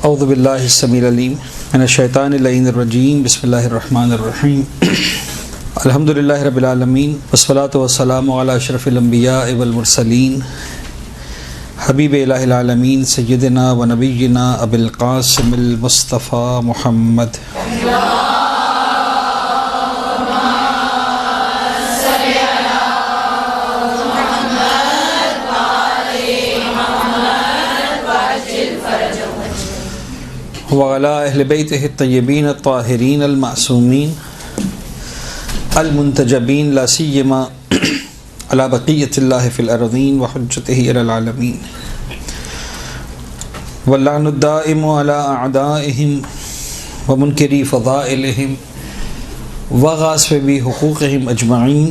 اعوذ باللہ السمیع العلیم من الشیطان اللعین الرجیم بسم اللہ الرحمن الرحیم الحمدللہ رب العالمین والصلاة والسلام علی اشرف الانبیاء والمرسلین حبیب الہ العالمین سیدنا و نبینا ابی القاسم المصطفیٰ محمد وعلی اہل بیتہ الطیبین الطاہرین المعصومین المنتجبین لا سیما علی بقیۃ اللہ فی الارضین وحجتہ علی العالمین واللعن الدائم علی اعدائہم ومنکری فضائلہم وغاصبی حقوقہم اجمعین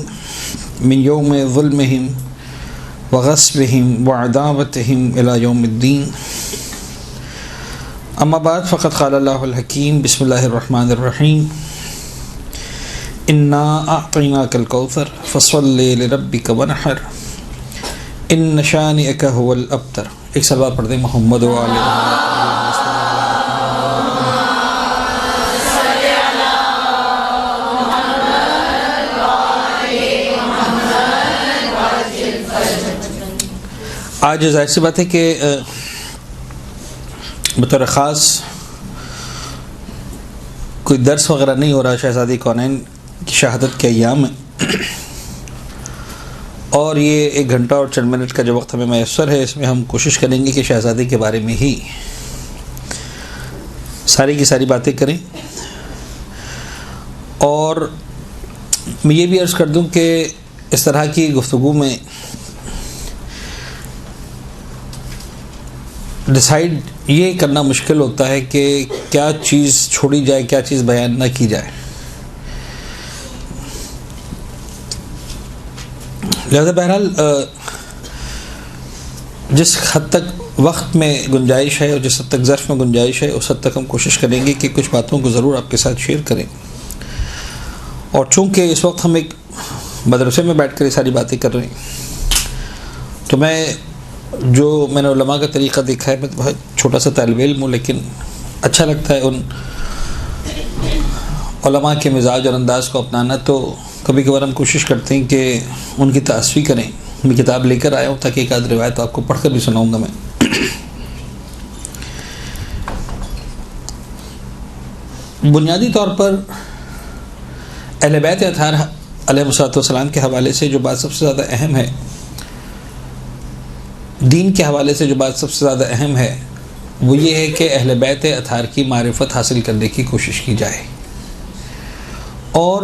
من یوم ظلمہم وغصبہم وعداوتہم الی یوم الدین اما بعد فقد قال اللہ الحکیم بسم اللہ الرحمن الرحیم انا اعطیناک الکوثر فصل لربک ونحر ان شانئک هو الابتر۔ ایک سلوات پڑھ دیں محمد و آل آج ظاہر سی بات ہے کہ بطور خاص کوئی درس وغیرہ نہیں ہو رہا شہزادی کونین کی شہادت کے ایام میں، اور یہ 1 گھنٹہ اور چند منٹ کا جو وقت ہمیں میسر ہے اس میں ہم کوشش کریں گے کہ شہزادی کے بارے میں ہی ساری کی ساری باتیں کریں۔ اور میں یہ بھی عرض کر دوں کہ اس طرح کی گفتگو میں ڈیسائیڈ یہ کرنا مشکل ہوتا ہے کہ کیا چیز چھوڑی جائے، کیا چیز بیان نہ کی جائے۔ لہذا بہرحال جس حد تک وقت میں گنجائش ہے اور جس حد تک ظرف میں گنجائش ہے اس حد تک ہم کوشش کریں گے کہ کچھ باتوں کو ضرور آپ کے ساتھ شیئر کریں۔ اور چونکہ اس وقت ہم ایک مدرسے میں بیٹھ کر یہ ساری باتیں کر رہے ہیں تو میں نے علماء کا طریقہ دیکھا ہے، میں تو بہت چھوٹا سا طالب علم ہوں لیکن اچھا لگتا ہے ان علماء کے مزاج اور انداز کو اپنانا، تو کبھی کبھار ہم کوشش کرتے ہیں کہ ان کی تعصیف کریں۔ میں کتاب لے کر آیا ہوں تاکہ ایک آدھ روایت آپ کو پڑھ کر بھی سناؤں گا۔ میں بنیادی طور پر اہل بیت اطہار علیہ السلام کے حوالے سے جو بات سب سے زیادہ اہم ہے، دین کے حوالے سے جو بات سب سے زیادہ اہم ہے وہ یہ ہے کہ اہل بیت اطہار کی معرفت حاصل کرنے کی کوشش کی جائے۔ اور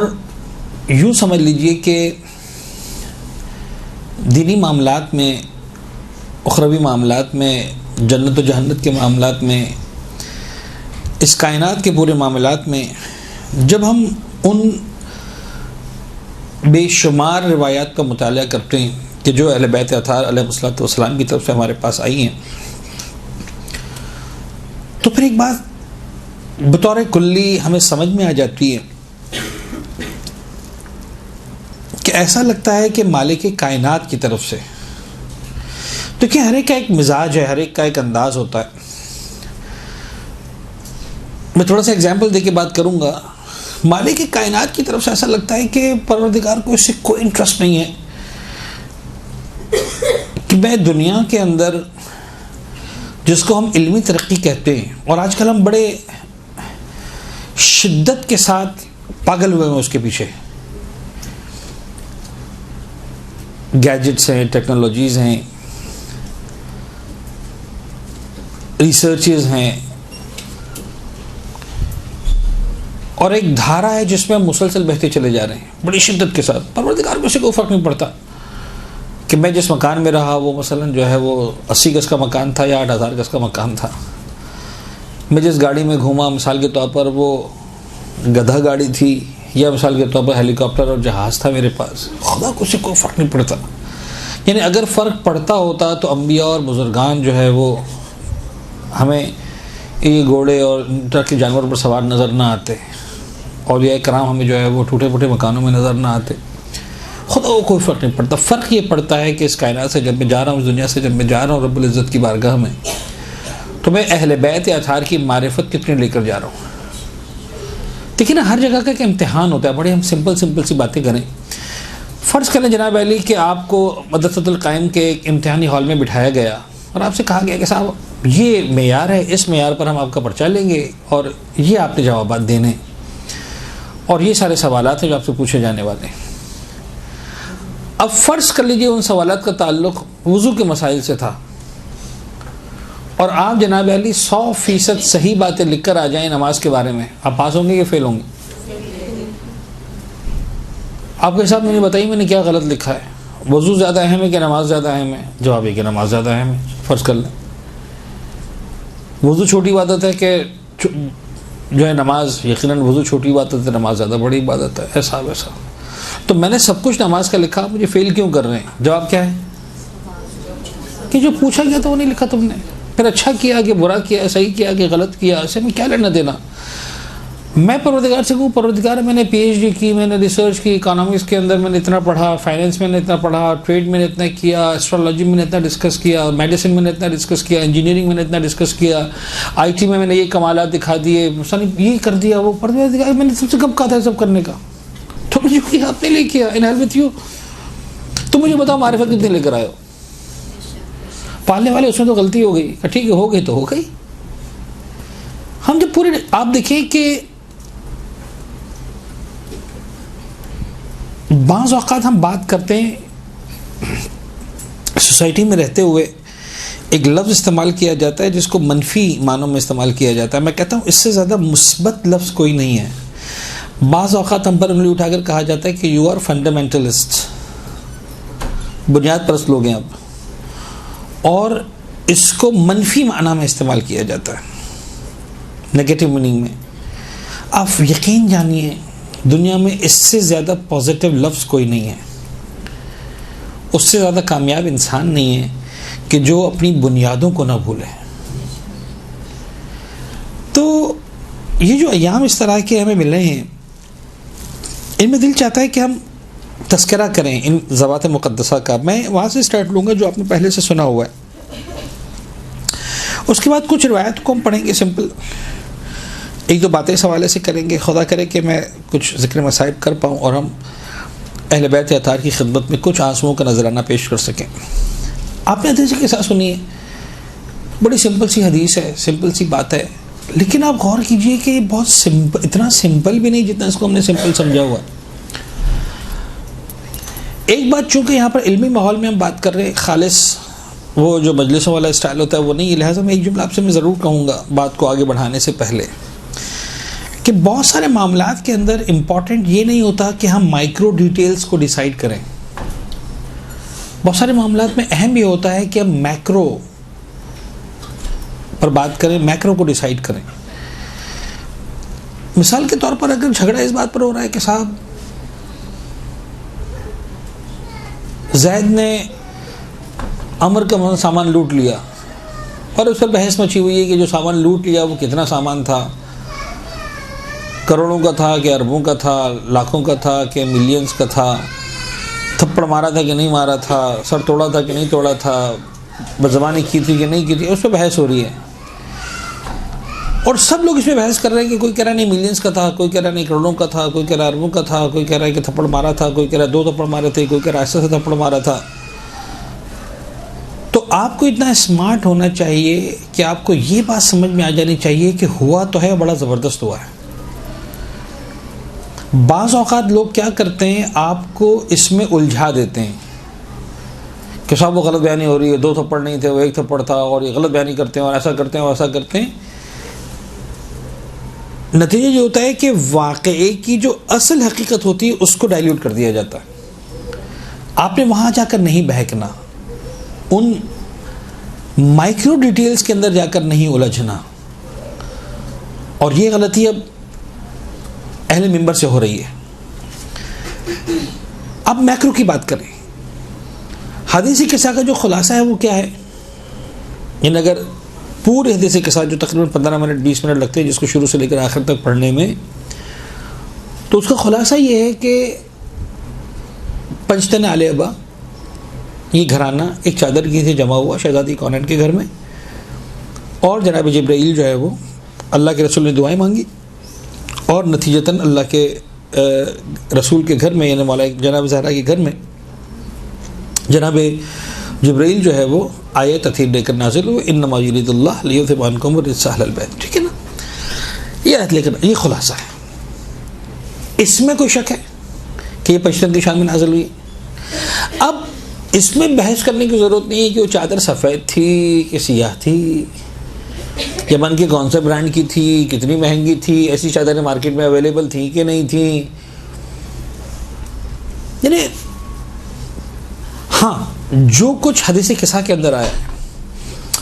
یوں سمجھ لیجئے کہ دینی معاملات میں، اخروی معاملات میں، جنت و جہنت کے معاملات میں، اس کائنات کے پورے معاملات میں جب ہم ان بے شمار روایات کا مطالعہ کرتے ہیں کہ جو اہل بیت اطہار علیہ السلام کی طرف سے ہمارے پاس آئی ہیں، تو پھر ایک بات بطور کلی ہمیں سمجھ میں آ جاتی ہے کہ ایسا لگتا ہے کہ مالک کائنات کی طرف سے، دیکھیں ہر ایک کا ایک مزاج ہے، ہر ایک کا ایک انداز ہوتا ہے۔ میں تھوڑا سا ایگزامپل دے کے بات کروں گا۔ مالک کائنات کی طرف سے ایسا لگتا ہے کہ پروردگار کو اس سے کوئی انٹرسٹ نہیں ہے کہ میں دنیا کے اندر جس کو ہم علمی ترقی کہتے ہیں، اور آج کل ہم بڑے شدت کے ساتھ پاگل ہوئے ہیں اس کے پیچھے، گیجٹس ہیں، ٹیکنالوجیز ہیں، ریسرچز ہیں، اور ایک دھارا ہے جس میں ہم مسلسل بہتے چلے جا رہے ہیں بڑی شدت کے ساتھ۔ پروردگار کو اس سے کوئی فرق نہیں پڑتا کہ میں جس مکان میں رہا وہ مثلا جو ہے وہ 80 گز کا مکان تھا یا 8000 گز کا مکان تھا، میں جس گاڑی میں گھوما مثال کے طور پر وہ گدھا گاڑی تھی یا مثال کے طور پر ہیلی کاپٹر اور جہاز تھا میرے پاس، خدا کو اس سے کوئی فرق نہیں پڑتا۔ یعنی اگر فرق پڑتا ہوتا تو انبیاء اور بزرگان جو ہے وہ ہمیں یہ گھوڑے اور طرح کے جانوروں پر سوار نظر نہ آتے، اولیاء کرام ہمیں جو ہے وہ ٹوٹے پھوٹے مکانوں میں نظر نہ آتے۔ خدا کو کوئی فرق نہیں پڑتا۔ فرق یہ پڑتا ہے کہ اس کائنات سے جب میں جا رہا ہوں، اس دنیا سے جب میں جا رہا ہوں رب العزت کی بارگاہ میں، تو میں اہل بیت اطہار کی معرفت کتنی لے کر جا رہا ہوں. دیکھیں نا، ہر جگہ کا ایک امتحان ہوتا ہے. بڑے ہم سمپل سی باتیں کریں. فرض کریں جناب علی کہ آپ کو مدرسۃ القائم کے ایک امتحانی ہال میں بٹھایا گیا اور آپ سے کہا گیا کہ صاحب یہ معیار ہے، اس معیار پر ہم آپ کا پرچہ لیں گے اور یہ آپ نے جوابات دینے، اور یہ سارے سوالات ہیں جو آپ سے پوچھے جانے والے ہیں. اب فرض کر لیجئے ان سوالات کا تعلق وضو کے مسائل سے تھا اور آپ جناب علی 100% صحیح باتیں لکھ کر آ جائیں نماز کے بارے میں، آپ پاس ہوں گے یا فیل ہوں گے؟ آپ کے ساتھ مجھے بتائیے میں نے کیا غلط لکھا ہے. وضو زیادہ اہم ہے کہ نماز زیادہ اہم ہے؟ جواب ہے کہ نماز زیادہ اہم ہے. فرض کر لیں وضو چھوٹی عبادت ہے کہ جو ہے نماز، یقیناً وضو چھوٹی عبادت ہے، نماز زیادہ بڑی عبادت ہے. ایسا ویسا تو میں نے سب کچھ نماز کا لکھا، مجھے فیل کیوں کر رہے ہیں؟ جواب کیا ہے کہ جو پوچھا گیا تو وہ نہیں لکھا تم نے. پھر اچھا کیا کہ برا کیا، صحیح کیا کہ غلط کیا، اسے میں کیا لینا دینا. میں پروردگار سے کہوں پروردگار میں نے پی ایچ ڈی کی، میں نے ریسرچ کی، اکانومکس کے اندر میں نے اتنا پڑھا، فائنینس میں نے اتنا پڑھا، ٹریڈ میں نے اتنا کیا، اسٹرالوجی میں نے اتنا ڈسکس کیا، میڈیسن میں نے اتنا ڈسکس کیا، انجینئرنگ میں نے اتنا ڈسکس کیا، آئی ٹی میں نے یہ کمالات دکھا دیے، یہ کر دیا، وہ پروردگار میں نے سب سے کب کہا تھا سب کرنے کا؟ تو مجھے کیا آپ نے لے کیا ان ہیل وتھ یو. تو مجھے بتاؤ معرفت کتنے لے کر آئے ہو؟ پالنے والے اس میں تو غلطی ہو گئی، ٹھیک ہے ہو گئی تو ہو گئی. ہم جب پورے آپ دیکھیں کہ بعض اوقات ہم بات کرتے ہیں سوسائٹی میں رہتے ہوئے ایک لفظ استعمال کیا جاتا ہے جس کو منفی معنوں میں استعمال کیا جاتا ہے. میں کہتا ہوں اس سے زیادہ مثبت لفظ کوئی نہیں ہے. بعض اوقات ہم پر انگلی اٹھا کر کہا جاتا ہے کہ یو آر فنڈامنٹلسٹ، بنیاد پرست لوگ ہیں آپ، اور اس کو منفی معنی میں استعمال کیا جاتا ہے، نیگیٹو میننگ میں. آپ یقین جانیے دنیا میں اس سے زیادہ پازیٹیو لفظ کوئی نہیں ہے، اس سے زیادہ کامیاب انسان نہیں ہے کہ جو اپنی بنیادوں کو نہ بھولے. تو یہ جو ایام اس طرح کے ہمیں ملے ہیں، ان میں دل چاہتا ہے کہ ہم تذکرہ کریں ان ذوات مقدسہ کا. میں وہاں سے سٹارٹ لوں گا جو آپ نے پہلے سے سنا ہوا ہے، اس کے بعد کچھ روایت کو ہم پڑھیں گے سمپل، ایک دو باتیں اس حوالے سے کریں گے. خدا کرے کہ میں کچھ ذکر مصائب کر پاؤں اور ہم اہل بیت اطہار کی خدمت میں کچھ آنسوؤں کا نذرانہ پیش کر سکیں. آپ نے حدیث کے ساتھ سنی ہے، بڑی سمپل سی حدیث ہے، سمپل سی بات ہے، لیکن آپ غور کیجئے کہ یہ بہت سمپل، اتنا سمپل بھی نہیں جتنا اس کو ہم نے سمپل سمجھا ہوا. ایک بات، چونکہ یہاں پر علمی ماحول میں ہم بات کر رہے ہیں، خالص وہ جو مجلسوں والا اسٹائل ہوتا ہے وہ نہیں، لہٰذا میں ایک جملہ آپ سے میں ضرور کہوں گا بات کو آگے بڑھانے سے پہلے کہ بہت سارے معاملات کے اندر امپورٹنٹ یہ نہیں ہوتا کہ ہم مائکرو ڈیٹیلز کو ڈیسائیڈ کریں. بہت سارے معاملات میں اہم یہ ہوتا ہے کہ ہم میکرو پر بات کریں، میکرو کو ڈیسائیڈ کریں. مثال کے طور پر اگر جھگڑا اس بات پر ہو رہا ہے کہ صاحب زید نے عمر کا سامان لوٹ لیا، اور اس پر بحث مچی ہوئی ہے کہ جو سامان لوٹ لیا وہ کتنا سامان تھا، کروڑوں کا تھا کہ اربوں کا تھا، لاکھوں کا تھا کہ ملینز کا تھا، تھپڑ مارا تھا کہ نہیں مارا تھا، سر توڑا تھا کہ نہیں توڑا تھا، بدزبانی کی تھی کہ نہیں کی تھی، اس پہ بحث ہو رہی ہے. اور سب لوگ اس پہ بحث کر رہے ہیں کہ کوئی کہہ رہا نہیں ملینز کا تھا، کوئی کہہ رہا نہیں کروڑوں کا تھا، کوئی کہہ رہا اربوں کا تھا، کوئی کہہ رہا ہے کہ تھپڑ مارا تھا، کوئی کہہ رہا 2 تھپڑ مارے تھے، کوئی کہہ رہا ایسا سے تھپڑ مارا تھا. تو آپ کو اتنا اسمارٹ ہونا چاہیے کہ آپ کو یہ بات سمجھ میں آ جانی چاہیے کہ ہوا تو ہے بڑا زبردست ہوا ہے. بعض اوقات لوگ کیا کرتے ہیں، آپ کو اس میں الجھا دیتے ہیں کہ صاحب وہ غلط بیانی ہو رہی ہے، 2 تھپڑ نہیں تھے وہ 1 تھپڑ تھا، اور یہ غلط بیانی کرتے ہیں اور ایسا کرتے ہیں اور ایسا کرتے ہیں. نتیجہ یہ ہوتا ہے کہ واقعے کی جو اصل حقیقت ہوتی ہے اس کو ڈائلیوٹ کر دیا جاتا ہے. آپ نے وہاں جا کر نہیں بہکنا، ان مائکرو ڈیٹیلز کے اندر جا کر نہیں الجھنا. اور یہ غلطی اب اہل منبر سے ہو رہی ہے. اب میکرو کی بات کریں. حدیثی قصہ کا جو خلاصہ ہے وہ کیا ہے؟ یعنی اگر پورے حدیثی قصہ جو تقریباً 15 منٹ 20 منٹ لگتے ہیں جس کو شروع سے لے کر آخر تک پڑھنے میں، تو اس کا خلاصہ یہ ہے کہ پنجتن آل ابا، یہ گھرانہ ایک چادر کی سے جمع ہوا شہزادی کونین کے گھر میں، اور جناب جبرائیل جو ہے وہ اللہ کے رسول نے دعائیں مانگی، اور نتیجتاً اللہ کے رسول کے گھر میں یعنی مولا جناب زہرا کے گھر میں جناب جبرائیل جو ہے وہ آئے تطہیر لے کر نازل ہوئے، انما یرید اللہ لیذھب عنکم الرجس اہل البیت. ٹھیک ہے نا، یہ آیت لے کر یہ خلاصہ ہے. اس میں کوئی شک ہے کہ یہ پشتن کی شان میں نازل ہوئی؟ اب اس میں بحث کرنے کی ضرورت نہیں ہے کہ وہ چادر سفید تھی کہ سیاہ تھی، یمن کے کون سے برانڈ کی تھی، کتنی مہنگی تھی، ایسی چادریں مارکیٹ میں اویلیبل تھیں کہ نہیں تھیں. یعنی ہاں جو کچھ حدیث قصہ کے اندر آیا ہے،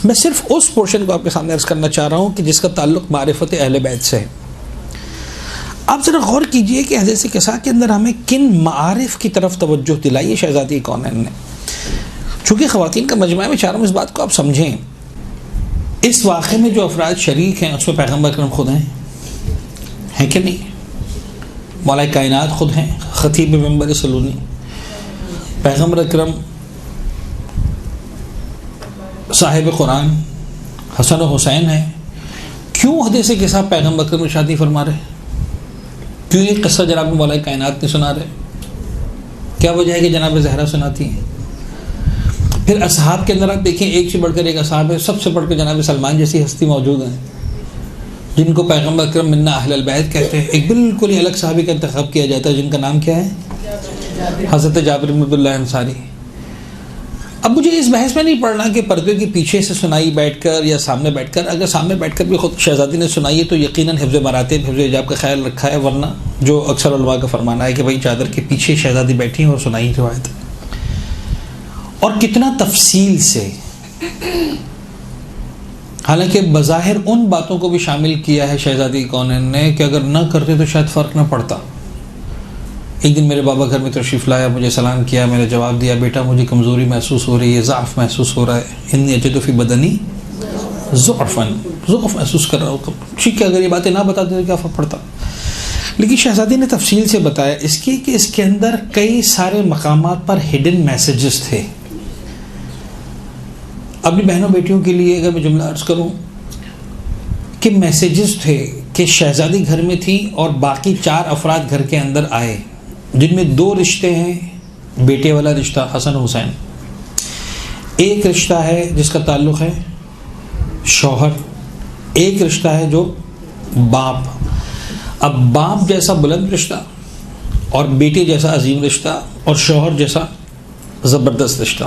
میں صرف اس پورشن کو آپ کے سامنے عرض کرنا چاہ رہا ہوں کہ جس کا تعلق معرفت اہل بیت سے ہے. آپ ذرا غور کیجئے کہ حدیث قصہ کے اندر ہمیں کن معارف کی طرف توجہ دلائی ہے شہزادی کونین نے. چونکہ خواتین کا مجمع میں چاروں اس بات کو آپ سمجھیں، اس واقعے میں جو افراد شریک ہیں اس میں پیغمبر اکرم خود ہیں کہ نہیں؟ مولا کائنات خود ہیں، خطیب منبر سلونی، پیغمبر اکرم صاحب قرآن حسن و حسین ہیں. کیوں حدیث کے ساتھ پیغمبر اکرم شادی فرما رہے؟ کیوں یہ قصہ جناب مولا کائنات نے سنا رہے؟ کیا وجہ ہے کہ جناب زہرا سناتی ہیں؟ پھر اصحاب کے اندر آپ دیکھیں ایک سے بڑھ کر ایک اصحاب ہے، سب سے بڑھ کر جناب سلمان جیسی ہستی موجود ہیں جن کو پیغمبر اکرم منا اہل البیت کہتے ہیں. ایک بالکل ہی الگ صحابی کا انتخاب کیا جاتا ہے جن کا نام کیا ہے؟ حضرت جابر بن عبداللہ انصاری. اب مجھے اس بحث میں نہیں پڑھنا کہ پردے کے پیچھے سے سنائی بیٹھ کر یا سامنے بیٹھ کر. اگر سامنے بیٹھ کر بھی خود شہزادی نے سنائی ہے تو یقیناً حفظ مراتب حفظ حجاب کا خیال رکھا ہے، ورنہ جو اکثر علماء کا فرمانا ہے کہ بھائی چادر کے پیچھے شہزادی بیٹھی ہیں اور سنائی روایت، اور کتنا تفصیل سے. حالانکہ بظاہر ان باتوں کو بھی شامل کیا ہے شہزادی کونین نے کہ اگر نہ کرتے تو شاید فرق نہ پڑتا. ایک دن میرے بابا گھر میں تشریف لایا، مجھے سلام کیا، میں نے جواب دیا بیٹا مجھے کمزوری محسوس ہو رہی ہے، ضعف محسوس ہو رہا ہے، انی اجد فی بدنی ضعف محسوس کر رہا ہوں. ٹھیک ہے، اگر یہ باتیں نہ بتاتے تو کیا فرق پڑتا. لیکن شہزادی نے تفصیل سے بتایا اس کی کہ اس کے اندر کئی سارے مقامات پر ہڈن میسیجز تھے. اپنی بہنوں بیٹیوں کے لیے اگر میں جملہ عرض کروں کہ میسیجز تھے کہ شہزادی گھر میں تھی اور باقی 4 افراد گھر کے اندر آئے، جن میں 2 رشتے ہیں بیٹے والا رشتہ حسن حسین، ایک رشتہ ہے جس کا تعلق ہے شوہر، ایک رشتہ ہے جو باپ. اب باپ جیسا بلند رشتہ اور بیٹے جیسا عظیم رشتہ اور شوہر جیسا زبردست رشتہ.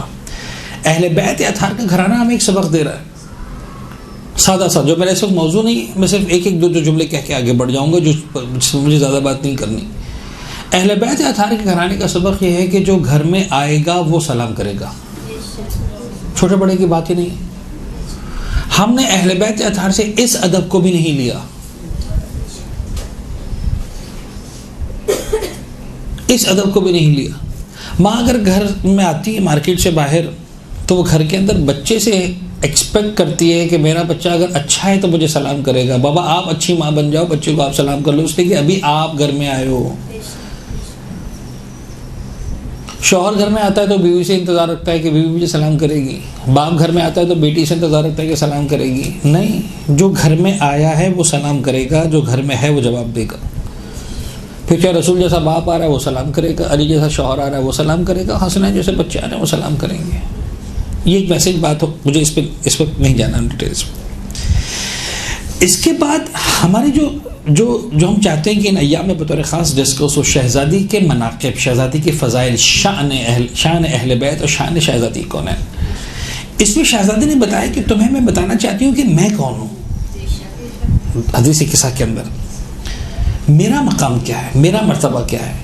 اہل بیت اطہار کا گھرانہ ہمیں ایک سبق دے رہا ہے سادہ سا، جو میرا اس وقت موضوع نہیں، میں صرف ایک دو جملے کہہ کے آگے بڑھ جاؤں گا جو مجھے زیادہ بات نہیں کرنی. اہل بیت اطہار کے گھرانے کا سبق یہ ہے کہ جو گھر میں آئے گا وہ سلام کرے گا. چھوٹے بڑے کی بات ہی نہیں. ہم نے اہل بیت اطہار سے اس ادب کو بھی نہیں لیا. اس ادب کو بھی نہیں لیا. ماں اگر گھر میں آتی ہے مارکیٹ سے باہر تو وہ گھر کے اندر بچے سے ایکسپیکٹ کرتی ہے کہ میرا بچہ اگر اچھا ہے تو مجھے سلام کرے گا. بابا آپ اچھی ماں بن جاؤ، بچے کو آپ سلام کر لو، اس لیے کہ ابھی آپ گھر میں آئے ہو. شوہر گھر میں آتا ہے تو بیوی سے انتظار رکھتا ہے کہ بیوی مجھے سلام کرے گی. باپ گھر میں آتا ہے تو بیٹی سے انتظار رکھتا ہے کہ سلام کرے گی. نہیں، جو گھر میں آیا ہے وہ سلام کرے گا، جو گھر میں ہے وہ جواب دے گا. پھر چاہے رسول جیسا باپ آ رہا ہے وہ سلام کرے گا، علی جیسا شوہر آ رہا ہے وہ سلام کرے گا، حسنین جیسے بچے آ رہے ہیں وہ سلام کریں گے. یہ ایک میسج بات ہو، مجھے اس پہ اس وقت نہیں جانا ڈیٹیلس میں. اس کے بعد ہمارے جو ہم چاہتے ہیں کہ ان ایام میں بطور خاص ڈسکس ہو شہزادی کے مناقب، شہزادی کے فضائل، شان اہل بیت اور شان شہزادی کون ہے. اس میں شہزادی نے بتایا کہ تمہیں میں بتانا چاہتی ہوں کہ میں کون ہوں. حدیث قصہ کے اندر میرا مقام کیا ہے، میرا مرتبہ کیا ہے.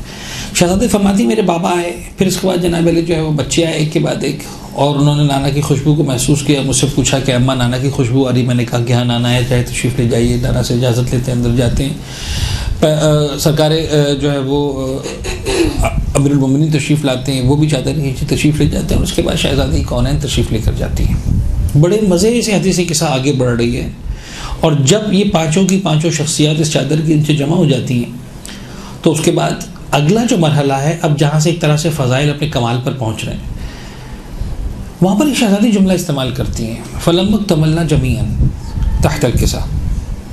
شہزادی فرماتی میرے بابا آئے، پھر اس کے بعد جناب علی جو ہے وہ بچے آئے ایک کے بعد ایک، اور انہوں نے نانا کی خوشبو کو محسوس کیا. مجھ سے پوچھا کہ اماں نانا کی خوشبو آ رہی. میں نے کہا کہ ہاں نانا ہے، چاہے تشریف لے جائیے. نانا سے اجازت لیتے ہیں، اندر جاتے ہیں. سرکار جو ہے وہ امیر المومنین تشریف لاتے ہیں، وہ بھی چادر نیچے تشریف لے جاتے ہیں. اور اس کے بعد شہزادی کونین تشریف لے کر جاتی ہیں. بڑے مزے سے حدیث قصہ آگے بڑھ رہی ہے. اور جب یہ پانچوں کی پانچوں شخصیات اس چادر کے نیچے جمع ہو جاتی ہیں تو اس کے بعد اگلا جو مرحلہ ہے، اب جہاں سے ایک طرح سے فضائل اپنے کمال پر پہنچ رہے ہیں، وہاں پر ایک شہزادی جملہ استعمال کرتی ہیں، فَلَمَّا اكْتَمَلْنَا جَمِيعًا. تحت الکساء.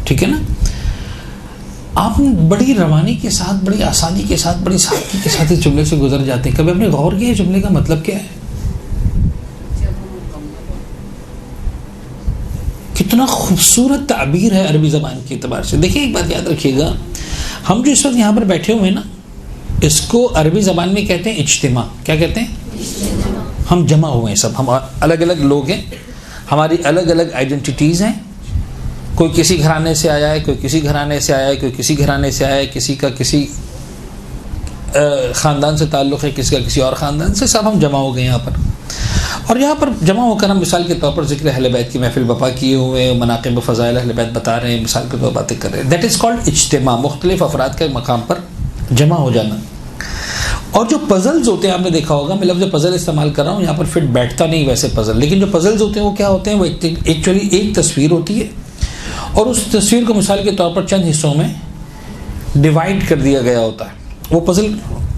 ٹھیک ہے نا؟ آپ بڑی روانی کے ساتھ، بڑی آسانی کے ساتھ، بڑی سادگی کے ساتھ اس جملے سے گزر جاتے ہیں. کبھی آپ نے غور کیا اس جملے کا مطلب کیا ہے؟ کتنا خوبصورت تعبیر ہے عربی زبان کے اعتبار سے. دیکھیں ایک بات یاد رکھیے گا، ہم جو اس وقت یہاں پر بیٹھے ہوئے ہیں نا، اس کو عربی زبان میں کہتے ہیں اجتماع. کیا کہتے ہیں؟ ہم جمع ہوئے ہیں، سب ہم الگ الگ لوگ ہیں، ہماری الگ الگ آئیڈینٹیٹیز ہیں. کوئی کسی گھرانے سے آیا ہے، کوئی کسی گھرانے سے آیا ہے، کوئی کسی گھرانے سے آیا ہے، کسی کا کسی خاندان سے تعلق ہے، کسی کا کسی اور خاندان سے. سب ہم جمع ہو گئے یہاں پر. اور یہاں پر جمع ہو کر ہم مثال کے طور پر ذکر اہل بیت کی محفل بپا کیے ہوئے، مناقب و فضائل اہل بیت بتا رہے ہیں، مثال کے طور پر باتیں کر رہے ہیں. دیٹ از کالڈ اجتماع، مختلف افراد کے مقام پر جمع ہو جانا. اور جو پزلز ہوتے ہیں، آپ نے دیکھا ہوگا میں لفظ پزل استعمال کر رہا ہوں، یہاں پر فٹ بیٹھتا نہیں ویسے پزل، لیکن جو پزلز ہوتے ہیں وہ کیا ہوتے ہیں؟ وہ ایکچولی ایک تصویر ہوتی ہے، اور اس تصویر کو مثال کے طور پر چند حصوں میں ڈیوائڈ کر دیا گیا ہوتا ہے. وہ پزل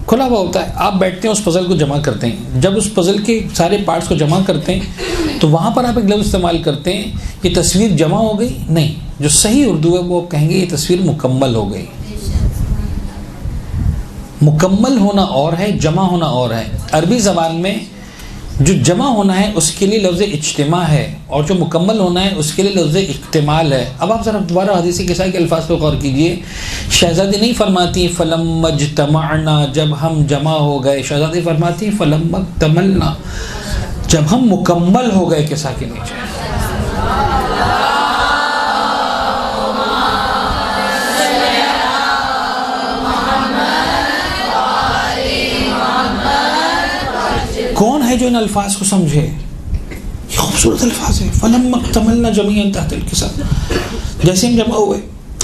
کھلا ہوا ہوتا ہے، آپ بیٹھتے ہیں اس پزل کو جمع کرتے ہیں. جب اس پزل کے سارے پارٹس کو جمع کرتے ہیں تو وہاں پر آپ ایک لفظ استعمال کرتے ہیں، یہ تصویر جمع ہو گئی. نہیں، جو صحیح اردو ہے وہ کہیں گے یہ تصویر مکمل ہو گئی. مکمل ہونا اور ہے، جمع ہونا اور ہے. عربی زبان میں جو جمع ہونا ہے اس کے لیے لفظ اجتماع ہے، اور جو مکمل ہونا ہے اس کے لیے لفظ اکتمال ہے. اب آپ ذرا دوبارہ حدیث قصہ کے الفاظ پہ غور کیجئے. شہزادی نہیں فرماتی فلما اجتمعنا، جب ہم جمع ہو گئے. شہزادی فرماتی فلما اکتملنا، جب ہم مکمل ہو گئے قصہ کے نیچے. کون ہے جو ان الفاظ کو سمجھے؟ یہ خوبصورت الفاظ ہے. فلما اکتملنا جميعا تحت الکساء. جیسے ہم جمع ہوئے،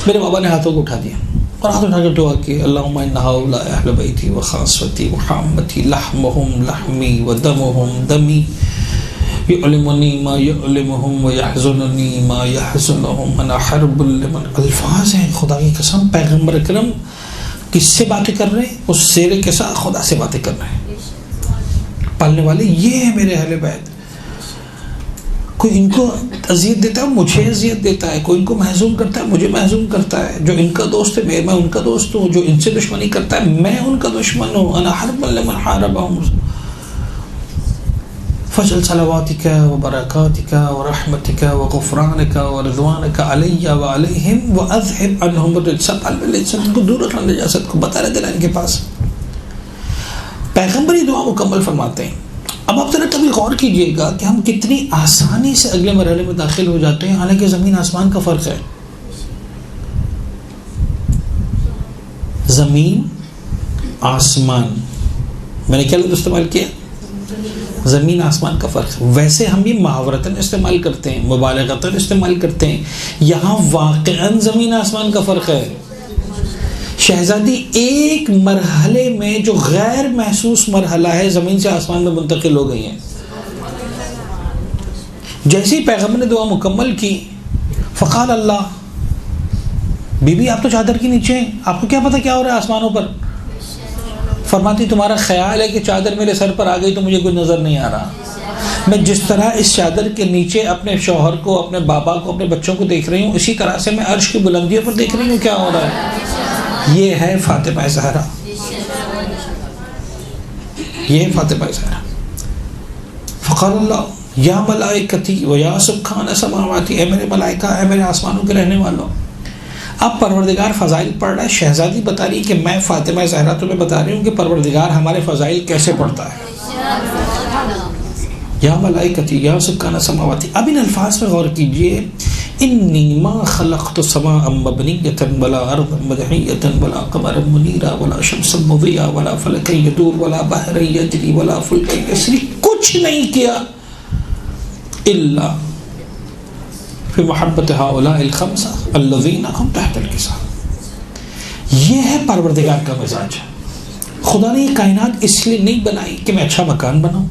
میرے بابا نے ہاتھوں کو اٹھا دیا اور ہاتھ اٹھا کر دعا کی، اللہم ان ہؤلاء اہل بیتی وخاصتی وحامتی لحمہم لحمی ودمہم دمی یعلمنی ما یعلمہم ویحزننی ما یحزنہم انا حرب لمن. الفاظ ہیں خدا کی قسم. پیغمبر اکرم کس سے باتیں کر رہے ہیں؟ اس زیر کے ساتھ خدا سے باتیں کر رہے ہیں. پالنے والے یہ ہے میرے اہل بیت. کوئی ان کو اذیت دیتا ہے مجھے اذیت دیتا ہے، کوئی ان کو محزون کرتا ہے مجھے محزون کرتا ہے. جو ان کا دوست ہے میں ان کا دوست ہوں، جو ان سے دشمنی کرتا ہے میں ان کا دشمن ہوں. انا حرب لمن حاربهم. فجل صلواتک وبرکاتک ورحمتک وغفرانک ورضوانک علی وعلیہم واذهب عنہم الرجس. ان کو دور رکھنا نجاست کو، بتا رہے دل ان کے پاس. پیغمبر یہ دعا مکمل فرماتے ہیں. اب آپ ذرا کبھی غور کیجئے گا کہ ہم کتنی آسانی سے اگلے مرحلے میں داخل ہو جاتے ہیں، حالانکہ زمین آسمان کا فرق ہے. زمین آسمان، میں نے کیا لفظ استعمال کیا؟ زمین آسمان کا فرق. ویسے ہم یہ محاورتاً استعمال کرتے ہیں، مبالغتاً استعمال کرتے ہیں، یہاں واقعاً زمین آسمان کا فرق ہے. شہزادی ایک مرحلے میں جو غیر محسوس مرحلہ ہے زمین سے آسمان میں منتقل ہو گئی ہیں. جیسے ہی پیغمبر نے دعا مکمل کی، فقال اللہ، بی بی آپ تو چادر کے نیچے ہیں، آپ کو کیا پتا کیا ہو رہا ہے آسمانوں پر؟ فرماتی تمہارا خیال ہے کہ چادر میرے سر پر آ گئی تو مجھے کوئی نظر نہیں آ رہا. میں جس طرح اس چادر کے نیچے اپنے شوہر کو، اپنے بابا کو، اپنے بچوں کو دیکھ رہی ہوں، اسی طرح سے میں عرش کی بلندیوں پر دیکھ رہی ہوں کیا ہو رہا ہے. یہ ہے فاطمہ زہرا، یہ ہے فاطمہ زہرا. فقال اللہ یا ملائکتی و یا سکان سماواتی، اے میرے ملائکہ، اے میرے آسمانوں کے رہنے والوں. اب پروردگار فضائل پڑھ رہا ہے. شہزادی بتا رہی کہ میں فاطمہ زہرا تمہیں بتا رہی ہوں کہ پروردگار ہمارے فضائل کیسے پڑھتا ہے. یا ملائکتی یا سکان سماواتی. اب ان الفاظ پہ غور کیجئے. انی ما خلقت سماء مبنیۃ ولا ارضا مدحیۃ ولا قمرا منیرا ولا شمسا مضیئا ولا فلکا یدور ولا بحرا یجری ولا فلکا یسری. کچھ نہیں کیا الا فی محبت ہؤلاء الخمسہ الذین هم تحت الکساء. یہ ہے پروردگار کا مزاج. خدا نے یہ کائنات اس لیے نہیں بنائی کہ میں اچھا مکان بناؤں،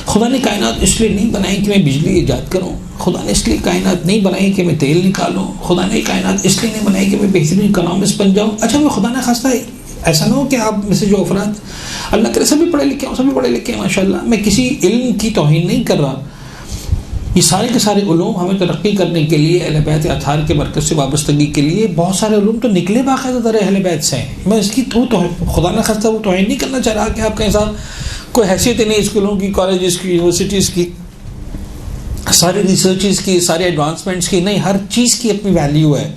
خدا نے کائنات اس لیے نہیں بنائی کہ میں بجلی ایجاد کروں، خدا نے اس لیے کائنات نہیں بنائی کہ میں تیل نکالوں، خدا نے کائنات اس لیے نہیں بنائی کہ میں بہترین اکنامسٹ بن جاؤں. اچھا میں خدا نہ خواستہ ایسا نہ ہو کہ آپ میں سے جو افراد، اللہ کرے سبھی پڑھے لکھے ہوں، سبھی پڑھے لکھے ہیں ماشاء اللہ، میں کسی علم کی توہین نہیں کر رہا، یہ سارے کے سارے علوم ہمیں ترقی کرنے کے لیے اہل بیت اطہار کے مرکز سے وابستگی کے لیے بہت سارے علوم تو نکلے باقاعدہ در اہل بیت سے ہیں. میں اس کی تو خدا نہ خواستہ وہ توہین نہیں کرنا چاہ رہا کہ آپ کے ساتھ کوئی حیثیت نہیں اسکولوں کی, کالجز کی, یونیورسٹیز کی, ساری ریسرچز کی, سارے ایڈوانسمنٹس کی, نہیں, ہر چیز کی اپنی ویلیو ہے.